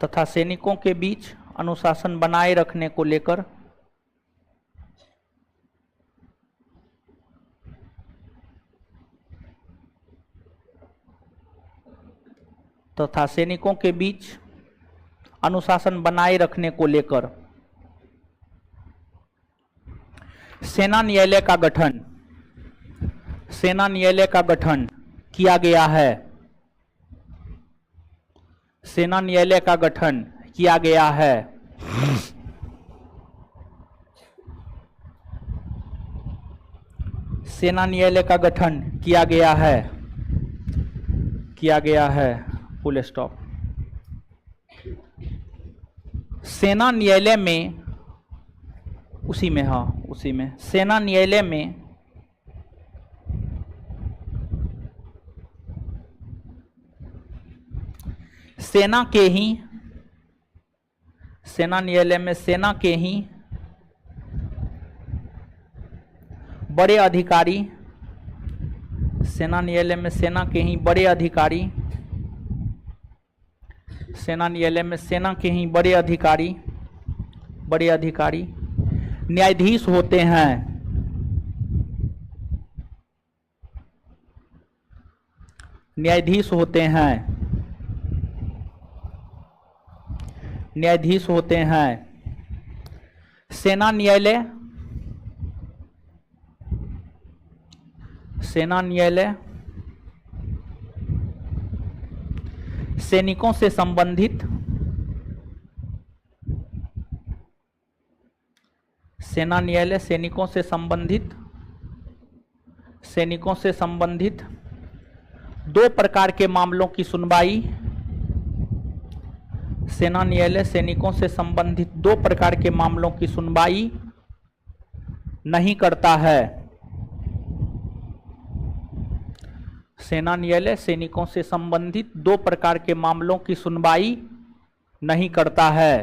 तथा सैनिकों के बीच अनुशासन बनाए रखने को लेकर तथा सैनिकों के बीच अनुशासन बनाए रखने को लेकर सेना न्यायालय का गठन किया गया है। सेना न्यायालय का गठन किया गया है। सेना न्यायालय का गठन किया गया है, किया गया है, फुल स्टॉप। सेना न्यायालय में, उसी में, हाँ उसी में, सेना न्यायालय में सेना के ही, सेना न्यायालय में सेना के ही बड़े अधिकारी, सेना न्यायालय में सेना के ही बड़े अधिकारी, सेना न्यायालय में सेना के ही बड़े अधिकारी, बड़े अधिकारी न्यायाधीश होते हैं। न्यायाधीश होते हैं, न्यायाधीश होते हैं। सेना न्यायालय, सेना न्यायालय सैनिकों से संबंधित, सेना न्यायालय सैनिकों से संबंधित, सैनिकों से संबंधित दो प्रकार के मामलों की सुनवाई, सेना न्यायालय सैनिकों से संबंधित दो प्रकार के मामलों की सुनवाई नहीं करता है। सेना न्यायालय सैनिकों से संबंधित दो प्रकार के मामलों की सुनवाई नहीं करता है।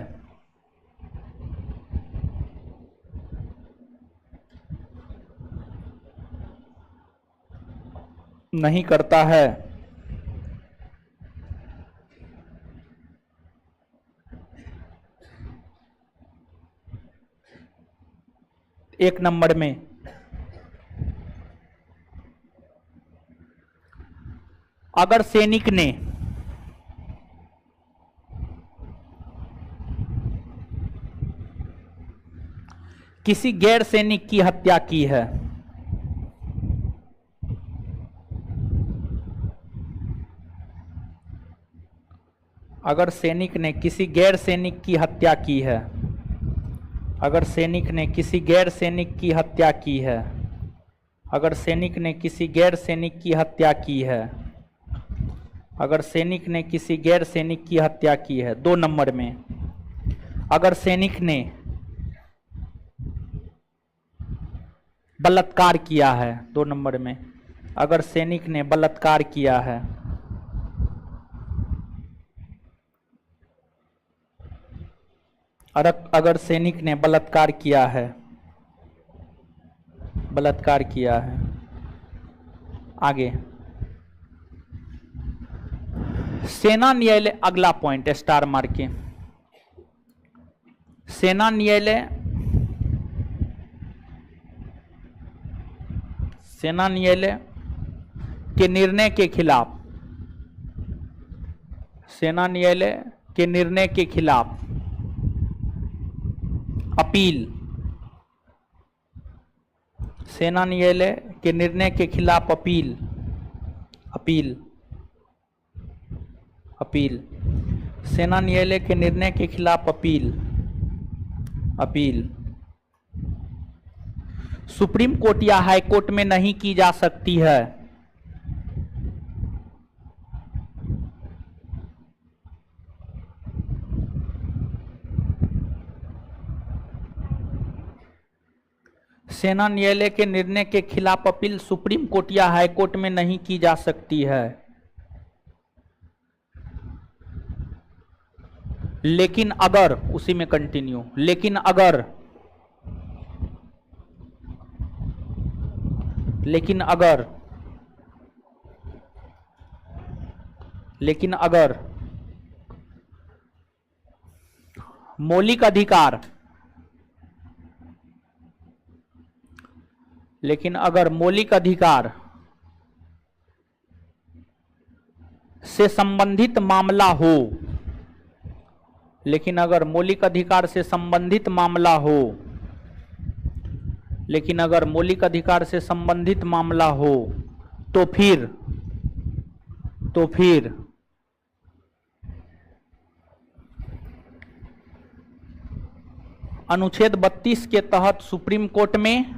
नहीं करता है। एक नंबर में अगर सैनिक ने किसी गैर सैनिक की हत्या की है, अगर सैनिक ने किसी गैर सैनिक की हत्या की है, अगर सैनिक ने किसी गैर सैनिक की हत्या की है, अगर सैनिक ने किसी गैर सैनिक की हत्या की है, अगर सैनिक ने किसी गैर सैनिक की हत्या की है। दो नंबर में अगर सैनिक ने बलात्कार किया है, दो नंबर में अगर सैनिक ने बलात्कार किया है, अगर सैनिक ने बलात्कार किया है, बलात्कार किया है। आगे सेना न्यायालय, अगला पॉइंट स्टार मार के, सेना न्यायालय, सेना न्यायालय के निर्णय के खिलाफ, सेना न्यायालय के निर्णय के खिलाफ अपील, सेना न्यायालय के निर्णय के खिलाफ अपील, अपील, अपील, सेना न्यायालय के निर्णय के खिलाफ अपील, अपील सुप्रीम कोर्ट या हाई कोर्ट में नहीं की जा सकती है। सेना न्यायालय के निर्णय के खिलाफ अपील सुप्रीम कोर्ट या हाई कोर्ट में नहीं की जा सकती है। लेकिन अगर, उसी में कंटिन्यू, लेकिन अगर, लेकिन अगर, लेकिन अगर मौलिक अधिकार, लेकिन अगर मौलिक अधिकार से संबंधित मामला हो, लेकिन अगर मौलिक अधिकार से संबंधित मामला हो, लेकिन अगर मौलिक अधिकार से संबंधित मामला हो, तो फिर तो फिर अनुच्छेद 32 के तहत सुप्रीम कोर्ट में,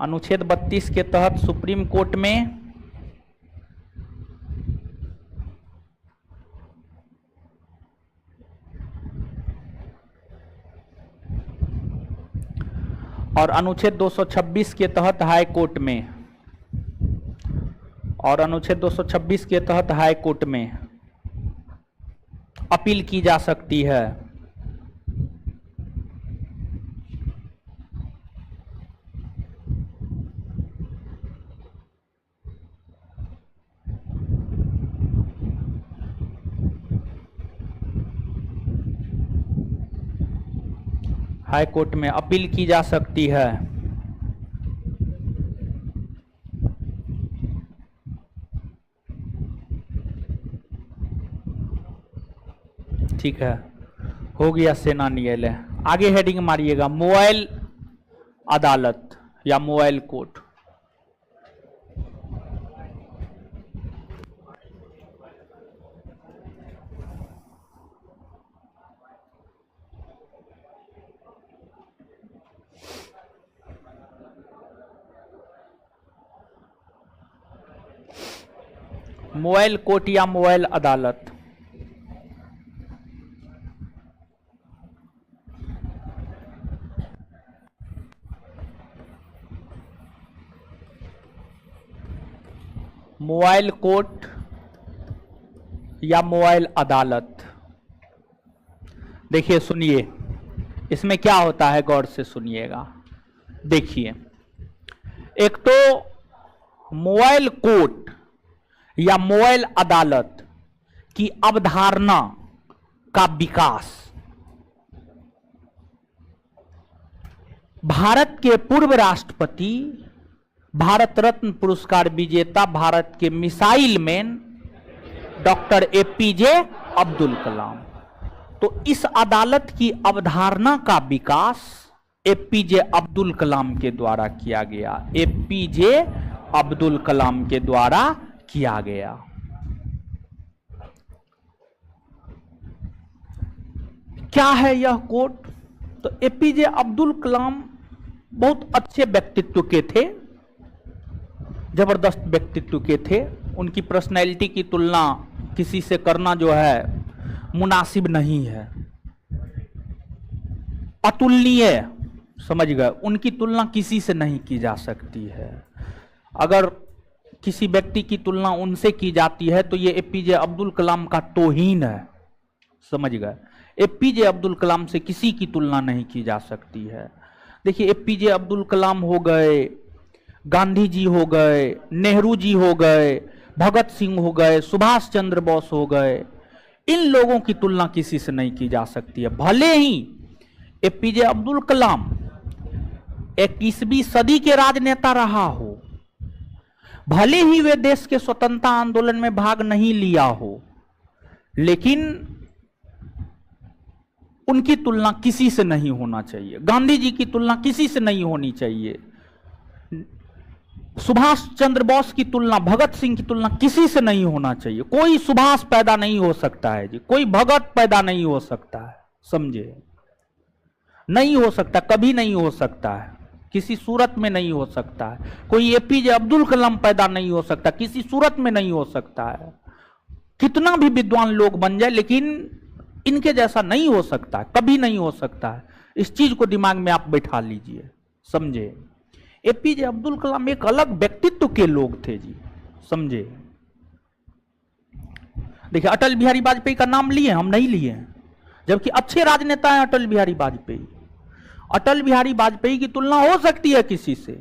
अनुच्छेद 32 के तहत सुप्रीम कोर्ट में और अनुच्छेद 226 के तहत हाई कोर्ट में, और अनुच्छेद 226 के तहत हाई कोर्ट में अपील की जा सकती है। हाई कोर्ट में अपील की जा सकती है। ठीक है, हो गया सेना न्यायालय। आगे हेडिंग मारिएगा मोबाइल अदालत या मोबाइल कोर्ट। मोबाइल कोर्ट या मोबाइल अदालत। मोबाइल कोर्ट या मोबाइल अदालत, देखिए सुनिए इसमें क्या होता है, गौर से सुनिएगा। देखिए, एक तो मोबाइल कोर्ट या मोबाइल अदालत की अवधारणा का विकास भारत के पूर्व राष्ट्रपति, भारत रत्न पुरस्कार विजेता, भारत के missile man doctor APJ Abdul Kalam. तो इस अदालत की अवधारणा का विकास एपीजे अब्दुल कलाम के द्वारा किया गया, एपीजे अब्दुल कलाम के द्वारा किया गया। क्या है यह कोर्ट? तो एपीजे अब्दुल कलाम बहुत अच्छे व्यक्तित्व के थे, जबरदस्त व्यक्तित्व के थे। उनकी पर्सनैलिटी की तुलना किसी से करना जो है मुनासिब नहीं है, अतुलनीय, समझ गए। उनकी तुलना किसी से नहीं की जा सकती है। अगर किसी व्यक्ति की तुलना उनसे की जाती है तो ये एपीजे अब्दुल कलाम का तौहीन है, समझ गए। एपीजे अब्दुल कलाम से किसी की तुलना नहीं की जा सकती है। देखिए, एपीजे अब्दुल कलाम हो गए, गांधी जी हो गए, नेहरू जी हो गए, भगत सिंह हो गए, सुभाष चंद्र बोस हो गए, इन लोगों की तुलना किसी से नहीं की जा सकती है। भले ही एपीजे अब्दुल कलाम 21वीं सदी के राजनेता रहा हो, भले ही वे देश के स्वतंत्रता आंदोलन में भाग नहीं लिया हो, लेकिन उनकी तुलना किसी से नहीं होना चाहिए। गांधी जी की तुलना किसी से नहीं होनी चाहिए। सुभाष चंद्र बोस की तुलना, भगत सिंह की तुलना किसी से नहीं होना चाहिए। कोई सुभाष पैदा नहीं हो सकता है जी, कोई भगत पैदा नहीं हो सकता है, समझे? नहीं हो सकता, कभी नहीं हो सकता है, किसी सूरत में नहीं हो सकता है। कोई एपीजे अब्दुल कलाम पैदा नहीं हो सकता, किसी सूरत में नहीं हो सकता है। कितना भी विद्वान लोग बन जाए, लेकिन इनके जैसा नहीं हो सकता, कभी नहीं हो सकता है। इस चीज को दिमाग में आप बैठा लीजिए, समझे? एपीजे अब्दुल कलाम एक अलग व्यक्तित्व के लोग थे जी, समझे? देखिए, अटल बिहारी वाजपेयी का नाम लिए, हम नहीं लिए हैं, जबकि अच्छे राजनेता हैं अटल बिहारी वाजपेयी। अटल बिहारी वाजपेयी की तुलना हो सकती है किसी से,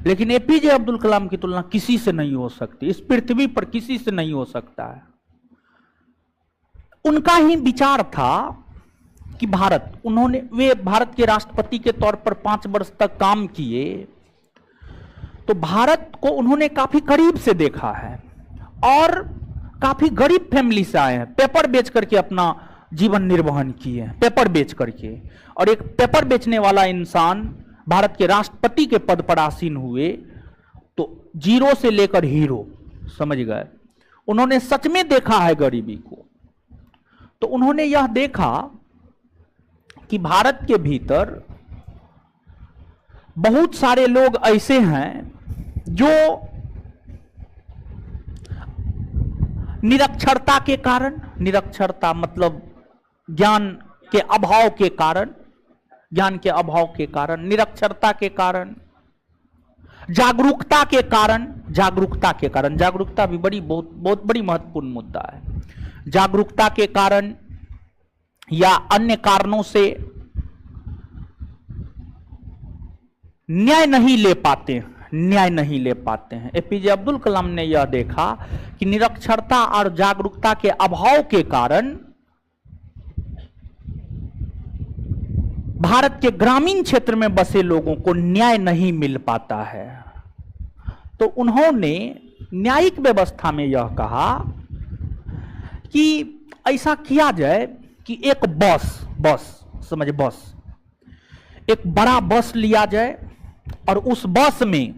लेकिन एपीजे अब्दुल कलाम की तुलना किसी से नहीं हो सकती, इस पृथ्वी पर किसी से नहीं हो सकता है। उनका ही विचार था कि वे भारत के राष्ट्रपति के तौर पर 5 वर्ष तक काम किए, तो भारत को उन्होंने काफी करीब से देखा है और काफी गरीब फैमिली से आए हैं। पेपर बेच करके अपना जीवन निर्वहन किए हैं, पेपर बेच करके। और एक पेपर बेचने वाला इंसान भारत के राष्ट्रपति के पद पर आसीन हुए, तो जीरो से लेकर हीरो, समझ गए। उन्होंने सच में देखा है गरीबी को। तो उन्होंने यह देखा कि भारत के भीतर बहुत सारे लोग ऐसे हैं जो निरक्षरता के कारण, निरक्षरता मतलब ज्ञान के अभाव के कारण, ज्ञान के अभाव के कारण, निरक्षरता के कारण, जागरूकता के कारण, जागरूकता के कारण, जागरूकता भी बहुत बड़ी महत्वपूर्ण मुद्दा है। जागरूकता के कारण या अन्य कारणों से न्याय नहीं ले पाते हैं, न्याय नहीं ले पाते हैं। एपीजे अब्दुल कलाम ने यह देखा कि निरक्षरता और जागरूकता के अभाव के कारण भारत के ग्रामीण क्षेत्र में बसे लोगों को न्याय नहीं मिल पाता है। तो उन्होंने न्यायिक व्यवस्था में यह कहा कि ऐसा किया जाए कि एक बस समझ, बस, एक बड़ा बस लिया जाए और उस बस में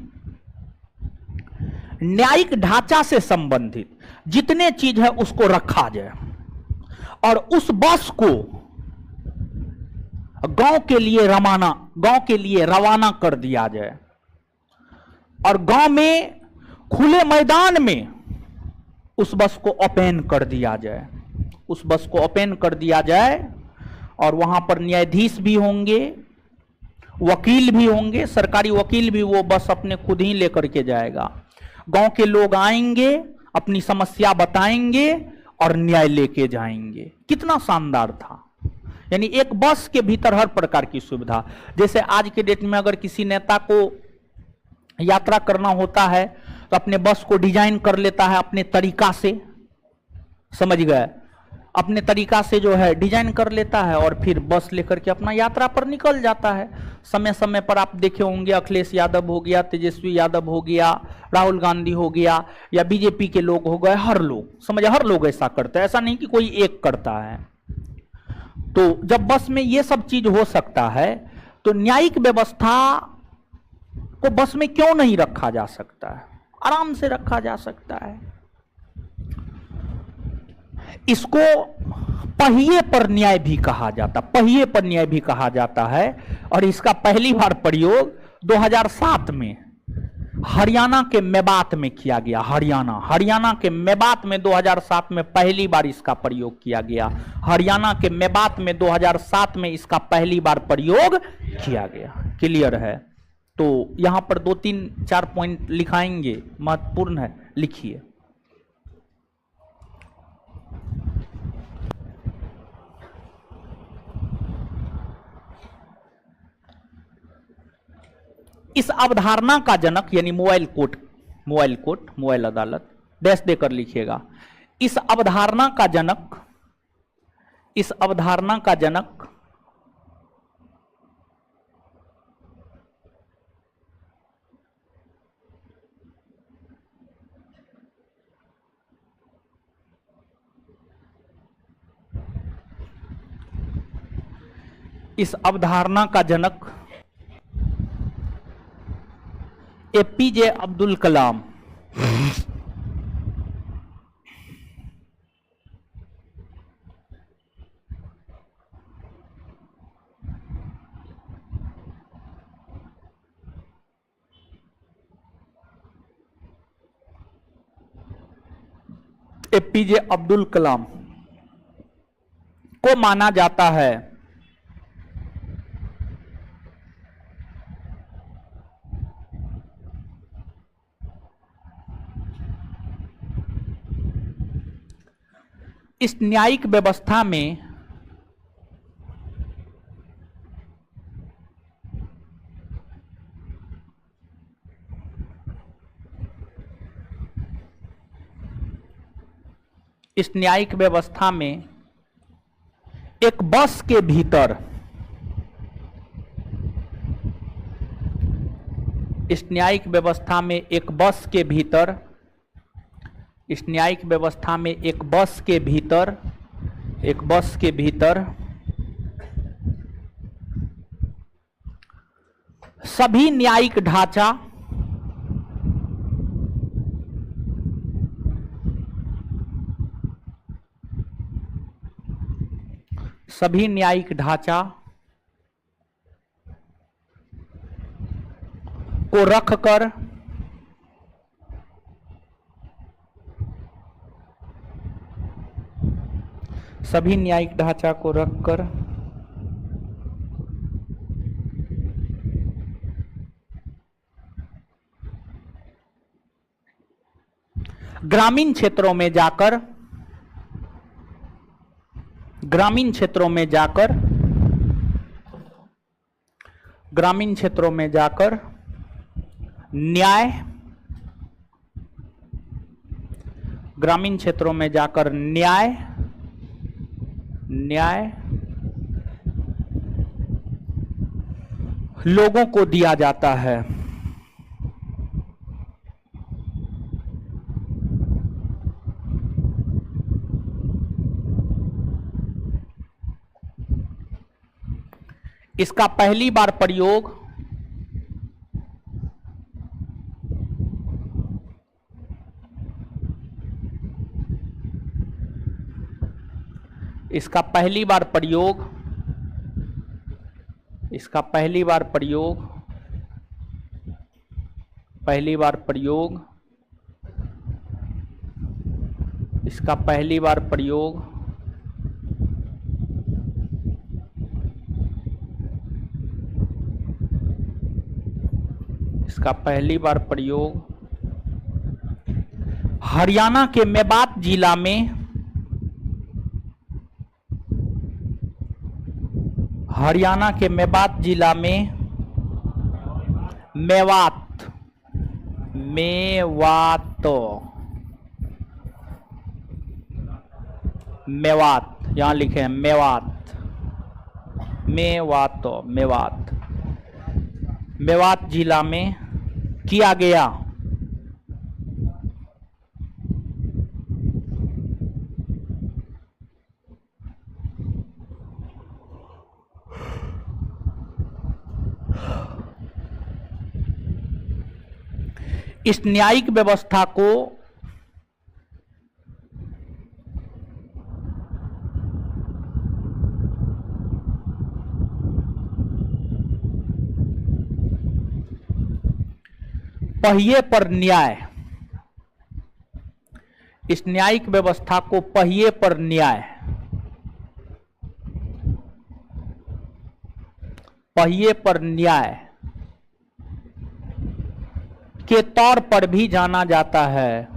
न्यायिक ढांचा से संबंधित जितने चीज है उसको रखा जाए और उस बस को गांव के लिए रवाना कर दिया जाए और गांव में खुले मैदान में उस बस को ओपन कर दिया जाए, उस बस को ओपन कर दिया जाए और वहां पर न्यायाधीश भी होंगे, वकील भी होंगे, सरकारी वकील भी, वो बस अपने खुद ही लेकर के जाएगा। गांव के लोग आएंगे, अपनी समस्या बताएंगे और न्याय लेके जाएंगे। कितना शानदार था। यानी एक बस के भीतर हर प्रकार की सुविधा। जैसे आज के डेट में अगर किसी नेता को यात्रा करना होता है तो अपने बस को डिजाइन कर लेता है अपने तरीका से, समझ गए, अपने तरीका से जो है डिजाइन कर लेता है और फिर बस लेकर के अपना यात्रा पर निकल जाता है। समय समय पर आप देखे होंगे अखिलेश यादव हो गया, तेजस्वी यादव हो गया, राहुल गांधी हो गया या बीजेपी के लोग हो गए, हर लोग, समझे, हर लोग ऐसा करते हैं। ऐसा नहीं कि कोई एक करता है। तो जब बस में ये सब चीज हो सकता है तो न्यायिक व्यवस्था को बस में क्यों नहीं रखा जा सकता है? आराम से रखा जा सकता है। इसको पहिए पर न्याय भी कहा जाता, पहिए पर न्याय भी कहा जाता है। और इसका पहली बार प्रयोग 2007 में हरियाणा के मेवात में किया गया। हरियाणा के मेवात में 2007 में पहली बार इसका प्रयोग किया गया। हरियाणा के मेवात में 2007 में इसका पहली बार प्रयोग किया गया। क्लियर है? तो यहां पर 2-3-4 पॉइंट लिखाएंगे, महत्वपूर्ण है, लिखिए। इस अवधारणा का जनक यानी मोबाइल कोर्ट, मोबाइल अदालत, डैश देकर लिखिएगा। इस अवधारणा का जनक एपीजे अब्दुल कलाम। एपीजे अब्दुल कलाम को माना जाता है इस न्यायिक व्यवस्था में एक बस के भीतर, इस न्यायिक व्यवस्था में एक बस के भीतर सभी न्यायिक ढांचा सभी न्यायिक ढांचा को रखकर सभी न्यायिक ढांचा को रखकर ग्रामीण क्षेत्रों में जाकर ग्रामीण क्षेत्रों में जाकर न्याय ग्रामीण क्षेत्रों में जाकर न्याय लोगों को दिया जाता है। इसका पहली बार प्रयोग इसका पहली बार प्रयोग इसका पहली बार प्रयोग पहली बार प्रयोग इसका पहली बार प्रयोग इसका पहली बार प्रयोग हरियाणा के मेवात जिला में हरियाणा के मेवात जिला में मेवात यहां लिखे हैं मेवात जिला में किया गया। इस न्यायिक व्यवस्था को पहिए पर न्याय इस न्यायिक व्यवस्था को पहिए पर न्याय के तौर पर भी जाना जाता है।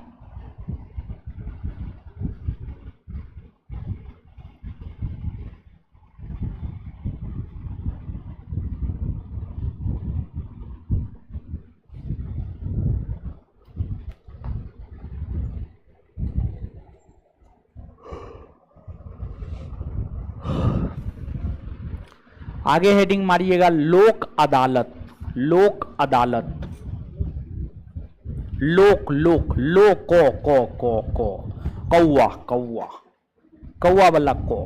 आगे हेडिंग मारिएगा लोक अदालत। लोक कौवा वाला को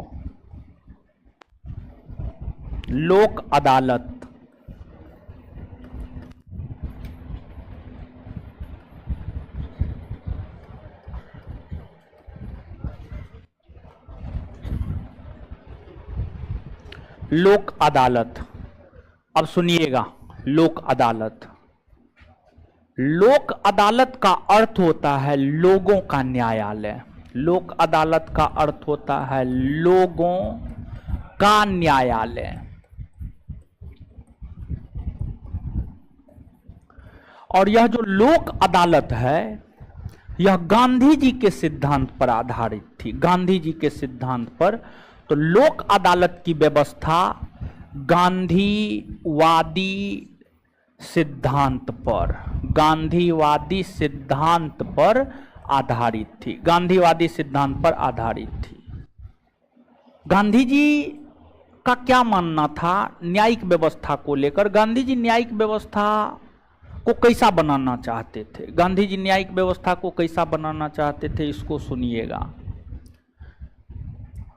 लोक अदालत। लोक अदालत, अब सुनिएगा। लोक अदालत का अर्थ होता है लोगों का न्यायालय। लोक अदालत का अर्थ होता है लोगों का न्यायालय। और यह जो लोक अदालत है यह गांधी जी के सिद्धांत पर आधारित थी। गांधी जी के सिद्धांत पर। तो लोक अदालत की व्यवस्था गांधीवादी सिद्धांत पर आधारित थी। गांधीवादी सिद्धांत पर आधारित थी। गांधी जी का क्या मानना था न्यायिक व्यवस्था को लेकर? गांधी जी न्यायिक व्यवस्था को कैसा बनाना चाहते थे? गांधी जी न्यायिक व्यवस्था को कैसा बनाना चाहते थे, इसको सुनिएगा।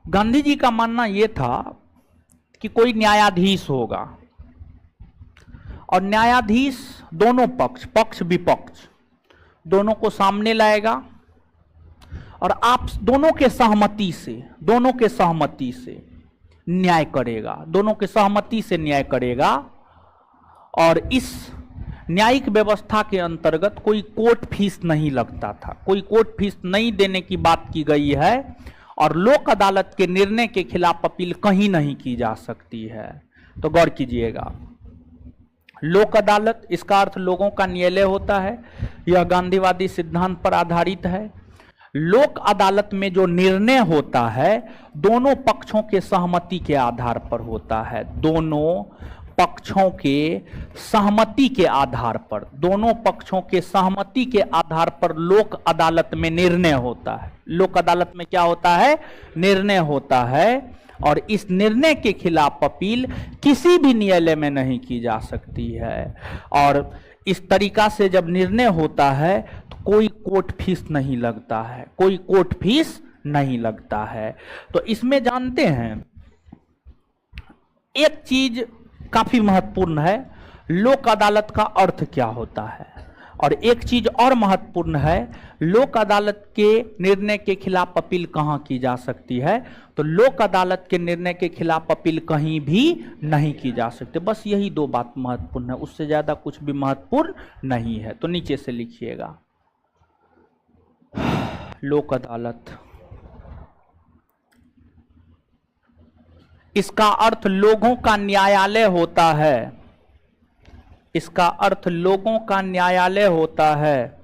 गांधी जी का मानना यह था कि कोई न्यायाधीश होगा और न्यायाधीश दोनों पक्ष विपक्ष दोनों को सामने लाएगा और आप दोनों के सहमति से न्याय करेगा, दोनों के सहमति से न्याय करेगा। और इस न्यायिक व्यवस्था के अंतर्गत कोई कोर्ट फीस नहीं लगता था, कोई कोर्ट फीस नहीं देने की बात की गई है। और लोक अदालत के निर्णय के खिलाफ अपील कहीं नहीं की जा सकती है। तो गौर कीजिएगा, लोक अदालत इसका अर्थ लोगों का न्यायालय होता है। यह गांधीवादी सिद्धांत पर आधारित है। लोक अदालत में जो निर्णय होता है दोनों पक्षों के सहमति के आधार पर होता है, दोनों पक्षों के सहमति के आधार पर, दोनों पक्षों के सहमति के आधार पर लोक अदालत में निर्णय होता है। लोक अदालत में क्या होता है? निर्णय होता है। और इस निर्णय के खिलाफ अपील किसी भी न्यायालय में नहीं की जा सकती है। और इस तरीका से जब निर्णय होता है तो कोई कोर्ट फीस नहीं लगता है, कोई कोर्ट फीस नहीं लगता है। तो इसमें जानते हैं एक चीज काफी महत्वपूर्ण है, लोक अदालत का अर्थ क्या होता है। और एक चीज और महत्वपूर्ण है, लोक अदालत के निर्णय के खिलाफ अपील कहाँ की जा सकती है? तो लोक अदालत के निर्णय के खिलाफ अपील कहीं भी नहीं की जा सकती। बस यही दो बात महत्वपूर्ण है, उससे ज्यादा कुछ भी महत्वपूर्ण नहीं है। तो नीचे से लिखिएगा, लोक अदालत, इसका अर्थ लोगों का न्यायालय होता है। इसका अर्थ लोगों का न्यायालय होता है।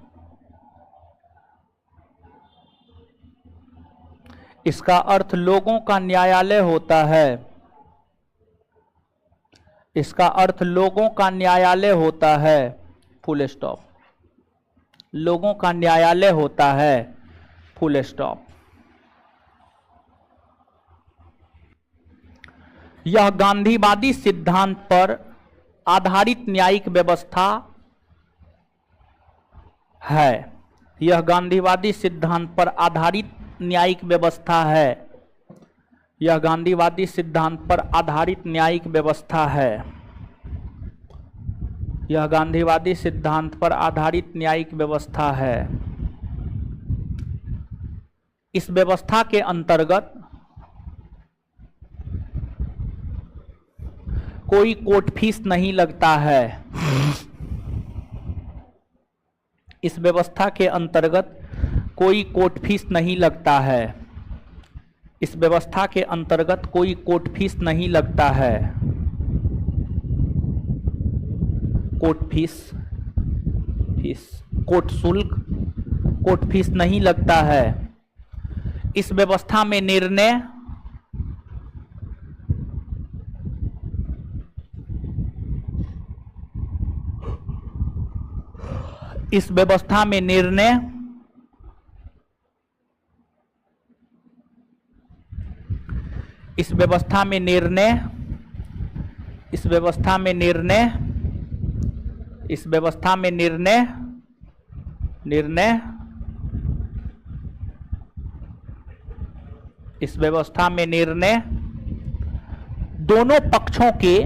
इसका अर्थ लोगों का न्यायालय होता है। इसका अर्थ लोगों का न्यायालय होता है। Full stop. लोगों का न्यायालय होता है। Full stop. यह गांधीवादी सिद्धांत पर आधारित न्यायिक व्यवस्था है। यह गांधीवादी सिद्धांत पर आधारित न्यायिक व्यवस्था है। यह गांधीवादी सिद्धांत पर आधारित न्यायिक व्यवस्था है। यह गांधीवादी सिद्धांत पर आधारित न्यायिक व्यवस्था है। इस व्यवस्था के अंतर्गत कोई कोर्ट फीस नहीं लगता है। इस व्यवस्था के अंतर्गत कोई कोर्ट फीस नहीं लगता है। इस व्यवस्था के अंतर्गत कोई कोर्ट फीस नहीं लगता है। कोर्ट फीस, कोर्ट शुल्क, कोर्ट फीस नहीं लगता है। इस व्यवस्था में निर्णय इस व्यवस्था में निर्णय इस व्यवस्था में निर्णय इस व्यवस्था में निर्णय इस व्यवस्था में निर्णय निर्णय इस व्यवस्था में निर्णय दोनों पक्षों के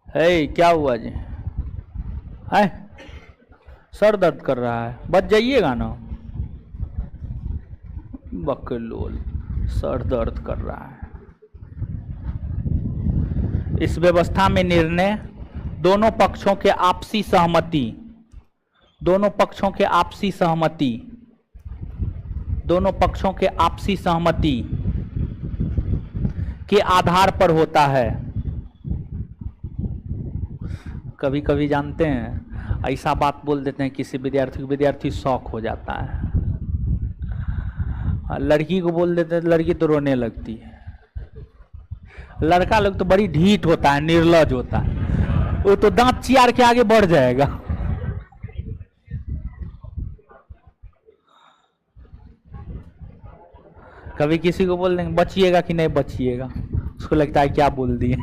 है। क्या हुआ जी? है सर दर्द कर रहा है, बच जाइएगा ना। बकलोल, सर दर्द कर रहा है। इस व्यवस्था में निर्णय दोनों पक्षों के आपसी सहमति, दोनों पक्षों के आपसी सहमति, दोनों पक्षों के आपसी सहमति के आधार पर होता है। कभी कभी जानते हैं ऐसा बात बोल देते हैं किसी विद्यार्थी शौक हो जाता है। लड़की को बोल देते हैं, लड़की तो रोने लगती है। लड़का लोग तो बड़ी ढीठ होता है, निर्लज होता है, वो तो दांत चियार के आगे बढ़ जाएगा। कभी किसी को बोल देंगे बचिएगा कि नहीं बचिएगा, उसको लगता है क्या बोल दिए।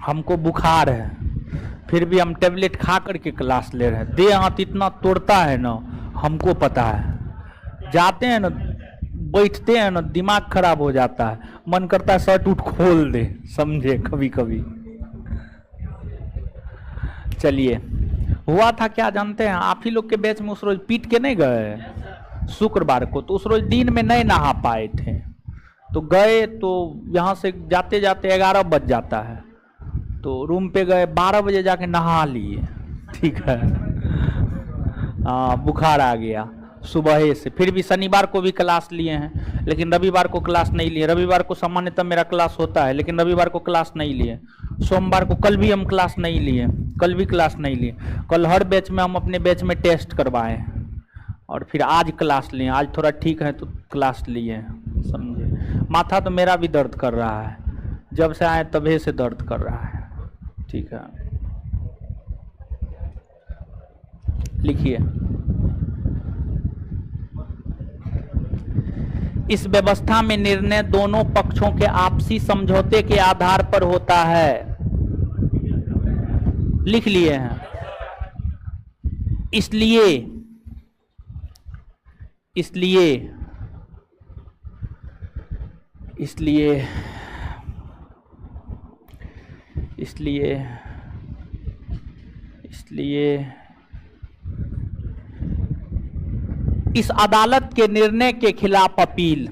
हमको बुखार है फिर भी हम टेबलेट खा करके क्लास ले रहे हैं। देह हाथ इतना तोड़ता है ना, हमको पता है। जाते हैं ना, बैठते हैं ना, दिमाग खराब हो जाता है, मन करता है शर्ट उठ खोल दे, समझे। कभी कभी चलिए, हुआ था क्या जानते हैं? आप ही लोग के बैच में उस रोज पीट के नहीं गए शुक्रवार को, तो उस रोज दिन में नहीं नहा पाए थे, तो गए तो यहाँ से जाते जाते 11 बज जाता है, तो रूम पे गए 12 बजे जाके नहा लिए, ठीक है। बुखार आ गया सुबह से। फिर भी शनिवार को भी क्लास लिए हैं, लेकिन रविवार को क्लास नहीं लिए। रविवार को सामान्यतः मेरा क्लास होता है, लेकिन रविवार को क्लास नहीं लिए। सोमवार को कल भी हम क्लास नहीं लिए, कल भी क्लास नहीं लिए। कल हर बैच में हम अपने बैच में टेस्ट करवाए और फिर आज क्लास लिए। आज थोड़ा ठीक है तो क्लास लिए, समझे। माथा तो मेरा भी दर्द कर रहा है, जब से आए तभी से दर्द कर रहा है, ठीक है। लिखिए, इस व्यवस्था में निर्णय दोनों पक्षों के आपसी समझौते के आधार पर होता है। लिख लिए हैं। इसलिए इसलिए इसलिए इसलिए इसलिए इस अदालत के निर्णय के खिलाफ अपील,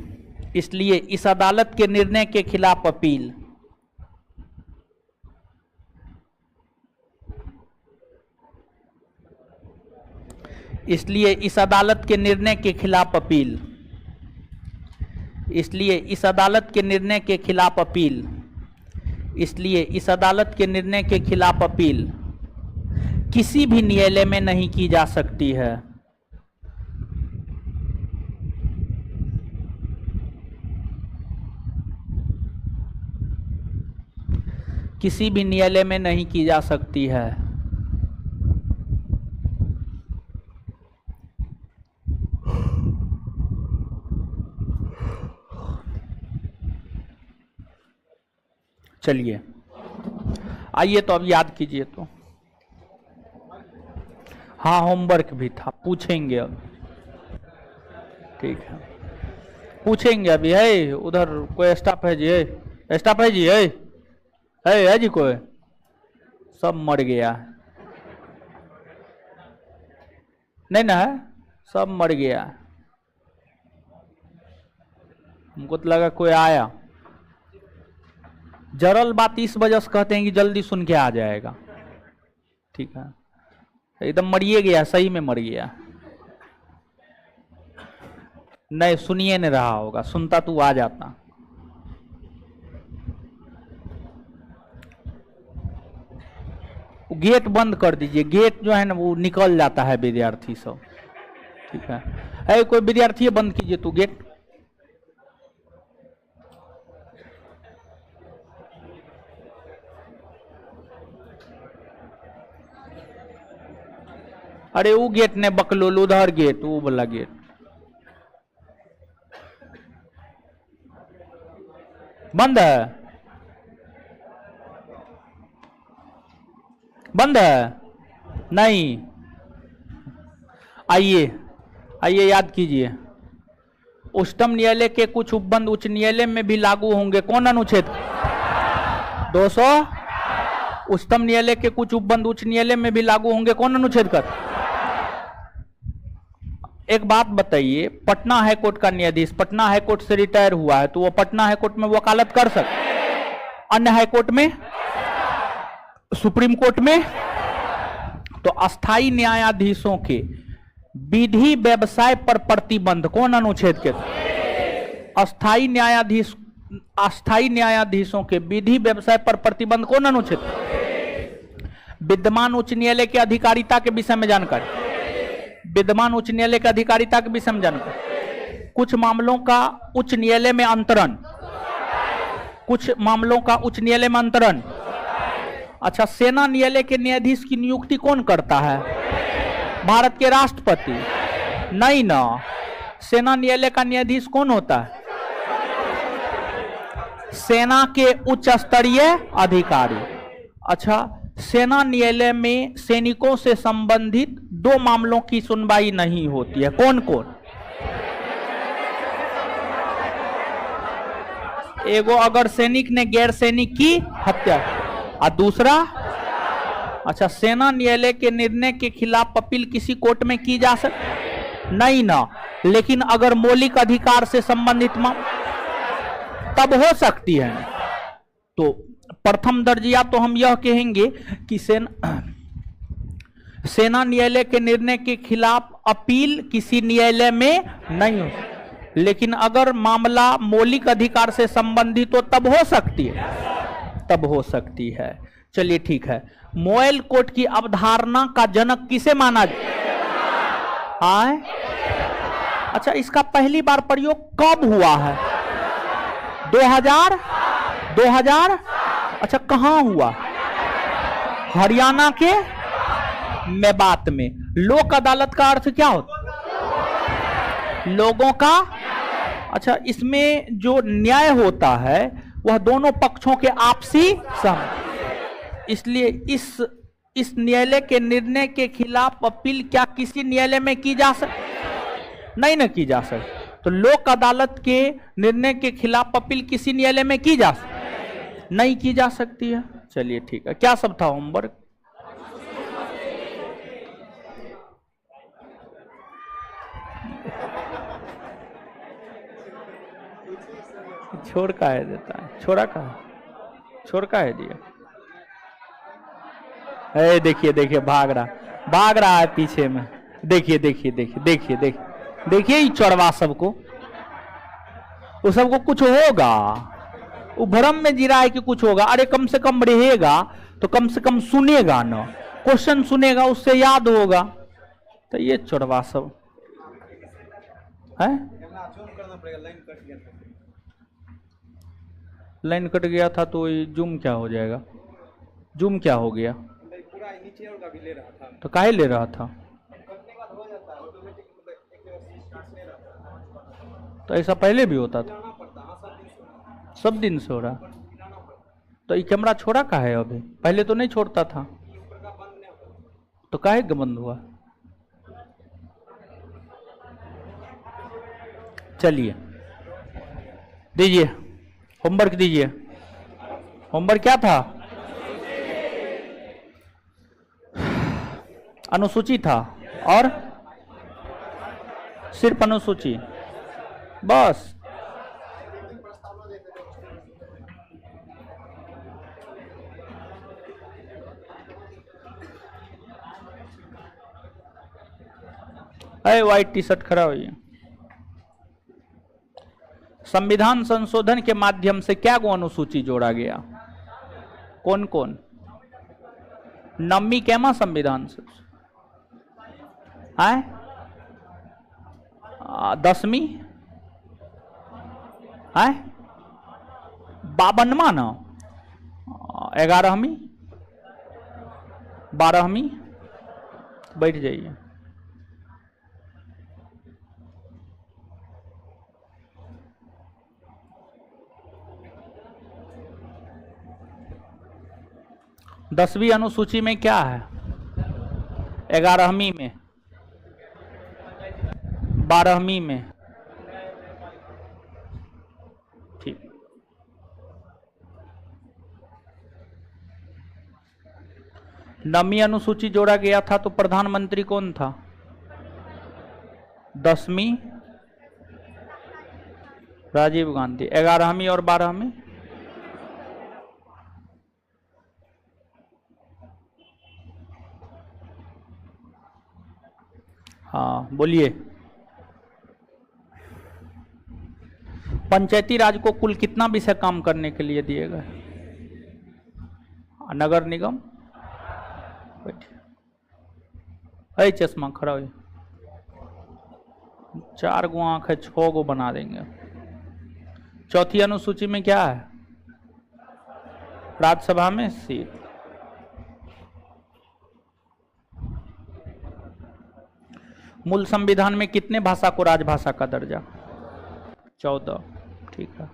इसलिए इस अदालत के निर्णय के खिलाफ अपील। इसलिए इस अदालत के निर्णय के खिलाफ अपील। इसलिए इस अदालत के निर्णय के खिलाफ अपील। इसलिए इस अदालत के निर्णय के खिलाफ अपील किसी भी न्यायालय में नहीं की जा सकती है। किसी भी न्यायालय में नहीं की जा सकती है। चलिए, आइए तो अब याद कीजिए। तो हाँ, होमवर्क भी था, पूछेंगे अब, ठीक है, पूछेंगे अभी। है उधर कोई स्टाफ है जी? स्टाफ है जी? है जी कोई? सब मर गया, नहीं ना है, सब मर गया। हमको तो लगा कोई आया। जरल बात इस वजह से कहते हैं कि जल्दी सुन के आ जाएगा, ठीक है। एकदम मरिए गया, सही में मर गया। नहीं, सुनिए नहीं रहा होगा, सुनता तो आ जाता। गेट बंद कर दीजिए, गेट जो है ना वो निकल जाता है विद्यार्थी सब, ठीक है। कोई विद्यार्थी बंद कीजिए तू गेट। अरे वो गेट ने बकलोल, उधर गेट, वो वाला गेट बंद है, बंद है नहीं। आइए आइए, याद कीजिए। उच्चतम न्यायालय के कुछ उपबंध उच्च न्यायालय में भी लागू होंगे। कौन अनुच्छेद? 200। उच्चतम न्यायालय के कुछ उपबंध उच्च न्यायालय में भी लागू होंगे। कौन अनुच्छेद कर? एक बात बताइए, पटना हाईकोर्ट का न्यायाधीश पटना हाईकोर्ट से रिटायर हुआ है, तो वो पटना हाईकोर्ट में वकालत कर सकते, अन्य हाईकोर्ट में, सुप्रीम कोर्ट में। तो अस्थाई न्यायाधीशों के विधि व्यवसाय पर प्रतिबंध कौन अनुच्छेद के? अस्थाई न्यायाधीशों के विधि व्यवसाय पर प्रतिबंध कौन अनुच्छेद? विद्यमान उच्च न्यायालय के अधिकारिता के विषय में जानकारी, विद्यमान उच्च न्यायालय के अधिकारिता के विषय में जानकारी। कुछ मामलों का उच्च न्यायालय में अंतरण, कुछ मामलों का उच्च न्यायालय में अंतरण। अच्छा, सेना न्यायालय के न्यायाधीश की नियुक्ति कौन करता है? भारत के राष्ट्रपति? नहीं ना, सेना न्यायालय का न्यायाधीश कौन होता है? सेना के उच्च स्तरीय अधिकारी। अच्छा, सेना न्यायालय में सैनिकों से संबंधित 2 मामलों की सुनवाई नहीं होती है। कौन कौन? एगो अगर सैनिक ने गैर सैनिक की हत्या, और दूसरा अच्छा, सेना न्यायालय के निर्णय के खिलाफ अपील किसी कोर्ट में की जा सकती नहीं ना, लेकिन अगर मौलिक अधिकार से संबंधित तब हो सकती है। तो प्रथम दर्जिया तो हम यह कहेंगे कि सेना न्यायालय के निर्णय के खिलाफ अपील किसी न्यायालय में नहीं हो, लेकिन अगर मामला मौलिक अधिकार से संबंधित हो तब हो सकती है, तब हो सकती है। चलिए ठीक है, मोएल कोर्ट की अवधारणा का जनक किसे माना जाए? अच्छा, इसका पहली बार प्रयोग कब हुआ है? 2000? अच्छा, कहां हुआ? हरियाणा के मेवात में। लोक अदालत का अर्थ क्या होता? लोगों का। अच्छा, इसमें जो न्याय होता है वह दोनों पक्षों के आपसी सहमति, इसलिए इस न्यायालय के निर्णय के खिलाफ अपील क्या किसी न्यायालय में की जा सकती नहीं ना की जा सकती। तो लोक अदालत के निर्णय के खिलाफ अपील किसी न्यायालय में की जा सकती नहीं की जा सकती है। चलिए ठीक है, क्या सब था होमवर्क? छोड़ का है देता है, छोड़ा का है, छोड़ का है दिया। देखिए देखिए, भाग रहा है पीछे में। देखिए देखिए देखिए देखिए देखिए देखिए, ये चढ़वा सबको, वो सबको कुछ होगा, वो भ्रम में जी रहा है कि कुछ होगा। अरे कम से कम रहेगा तो कम से कम सुनेगा ना, क्वेश्चन सुनेगा, उससे याद होगा। तो ये चढ़वा सब है। लाइन कट गया था तो जूम क्या हो जाएगा? जूम क्या हो गया? तो काहे ले रहा था? तो ऐसा पहले भी होता था, सब दिन से हो रहा। तो ये कैमरा छोड़ा का है अभी? पहले तो नहीं छोड़ता था, तो काहे बंद हुआ? चलिए दीजिए होमवर्क, दीजिए होमवर्क। क्या था? अनुसूची था और सिर्फ अनुसूची बस। अरे व्हाइट टी शर्ट खड़ा हुई। संविधान संशोधन के माध्यम से क्या को अनुसूची जोड़ा गया? कौन कौन? 9वीं कैमा संविधान से है? 10वीं है? 52वां ना? 11वीं 12वीं? बैठ जाइए। दसवीं अनुसूची में क्या है? 11वीं में, 12वीं में। ठीक, नवीं अनुसूची जोड़ा गया था तो प्रधानमंत्री कौन था? 10वीं राजीव गांधी। 11वीं और 12वीं? हाँ बोलिए। पंचायती राज को कुल कितना विषय काम करने के लिए दिए गए? नगर निगम। अरे चश्मा खड़ा हो, 4 गो आंख है, 6 गो बना देंगे। चौथी अनुसूची में क्या है? राज्यसभा में सीट। मूल संविधान में कितने भाषा को राजभाषा का दर्जा? 14। ठीक है।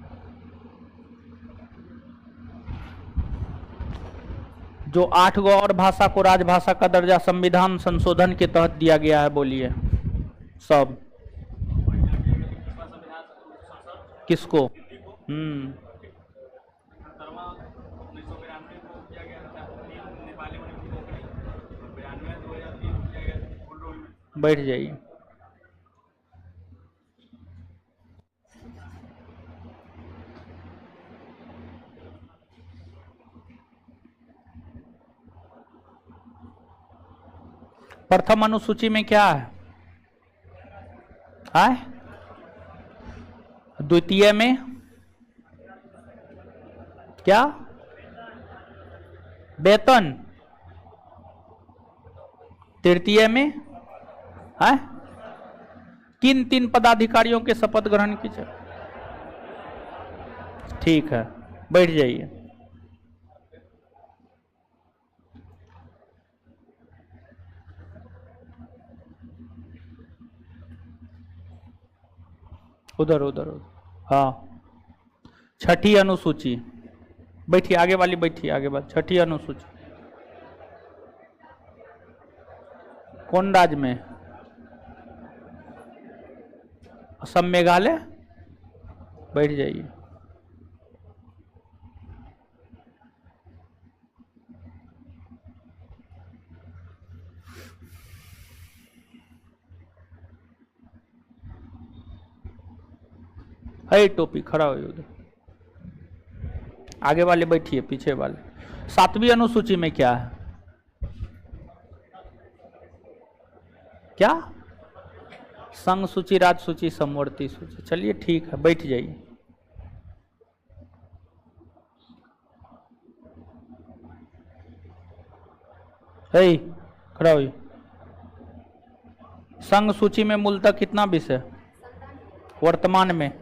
जो 8 गो और भाषा को राजभाषा का दर्जा संविधान संशोधन के तहत दिया गया है, बोलिए सब। किसको? बैठ जाइए। प्रथम अनुसूची में क्या है? द्वितीय में क्या? वेतन। तृतीय में है किन 3 पदाधिकारियों के शपथ ग्रहण कीजिए। ठीक है, बैठ जाइए। उधर उधर उधर, हाँ। छठी अनुसूची, बैठिए आगे वाली, बैठिए आगे वाली। छठी अनुसूची कौन राज्य में? असम, मेघालय। बैठ जाइए। है टोपी, खड़ा हो उधर। आगे वाले बैठिए, पीछे वाले। 7वीं अनुसूची में क्या है? क्या? संघ सूची, राज्य सूची, समवर्ती सूची। चलिए ठीक है, बैठ जाइए। है, खड़ा होइए। संघ सूची में मूलतः कितना विषय? वर्तमान में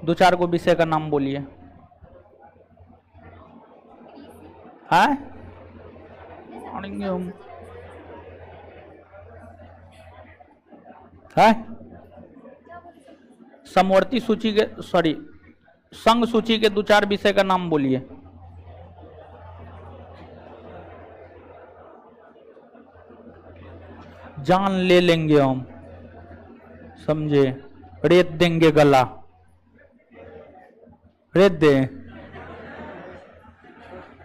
2-4 गो विषय का नाम बोलिए। है समवर्ती सूची के, सॉरी, संघ सूची के 2-4 विषय का नाम बोलिए। जान ले लेंगे हम, समझे? रेत देंगे गला, रेत दे,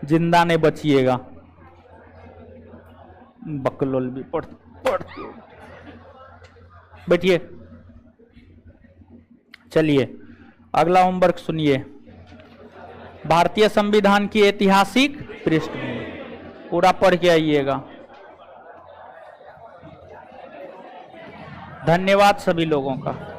जिंदा नहीं बचिएगा। बकलोल भी पढ़ती। बैठिए। चलिए अगला होमवर्क सुनिए। भारतीय संविधान की ऐतिहासिक पृष्ठभूमि पूरा पढ़ के आइएगा। धन्यवाद सभी लोगों का।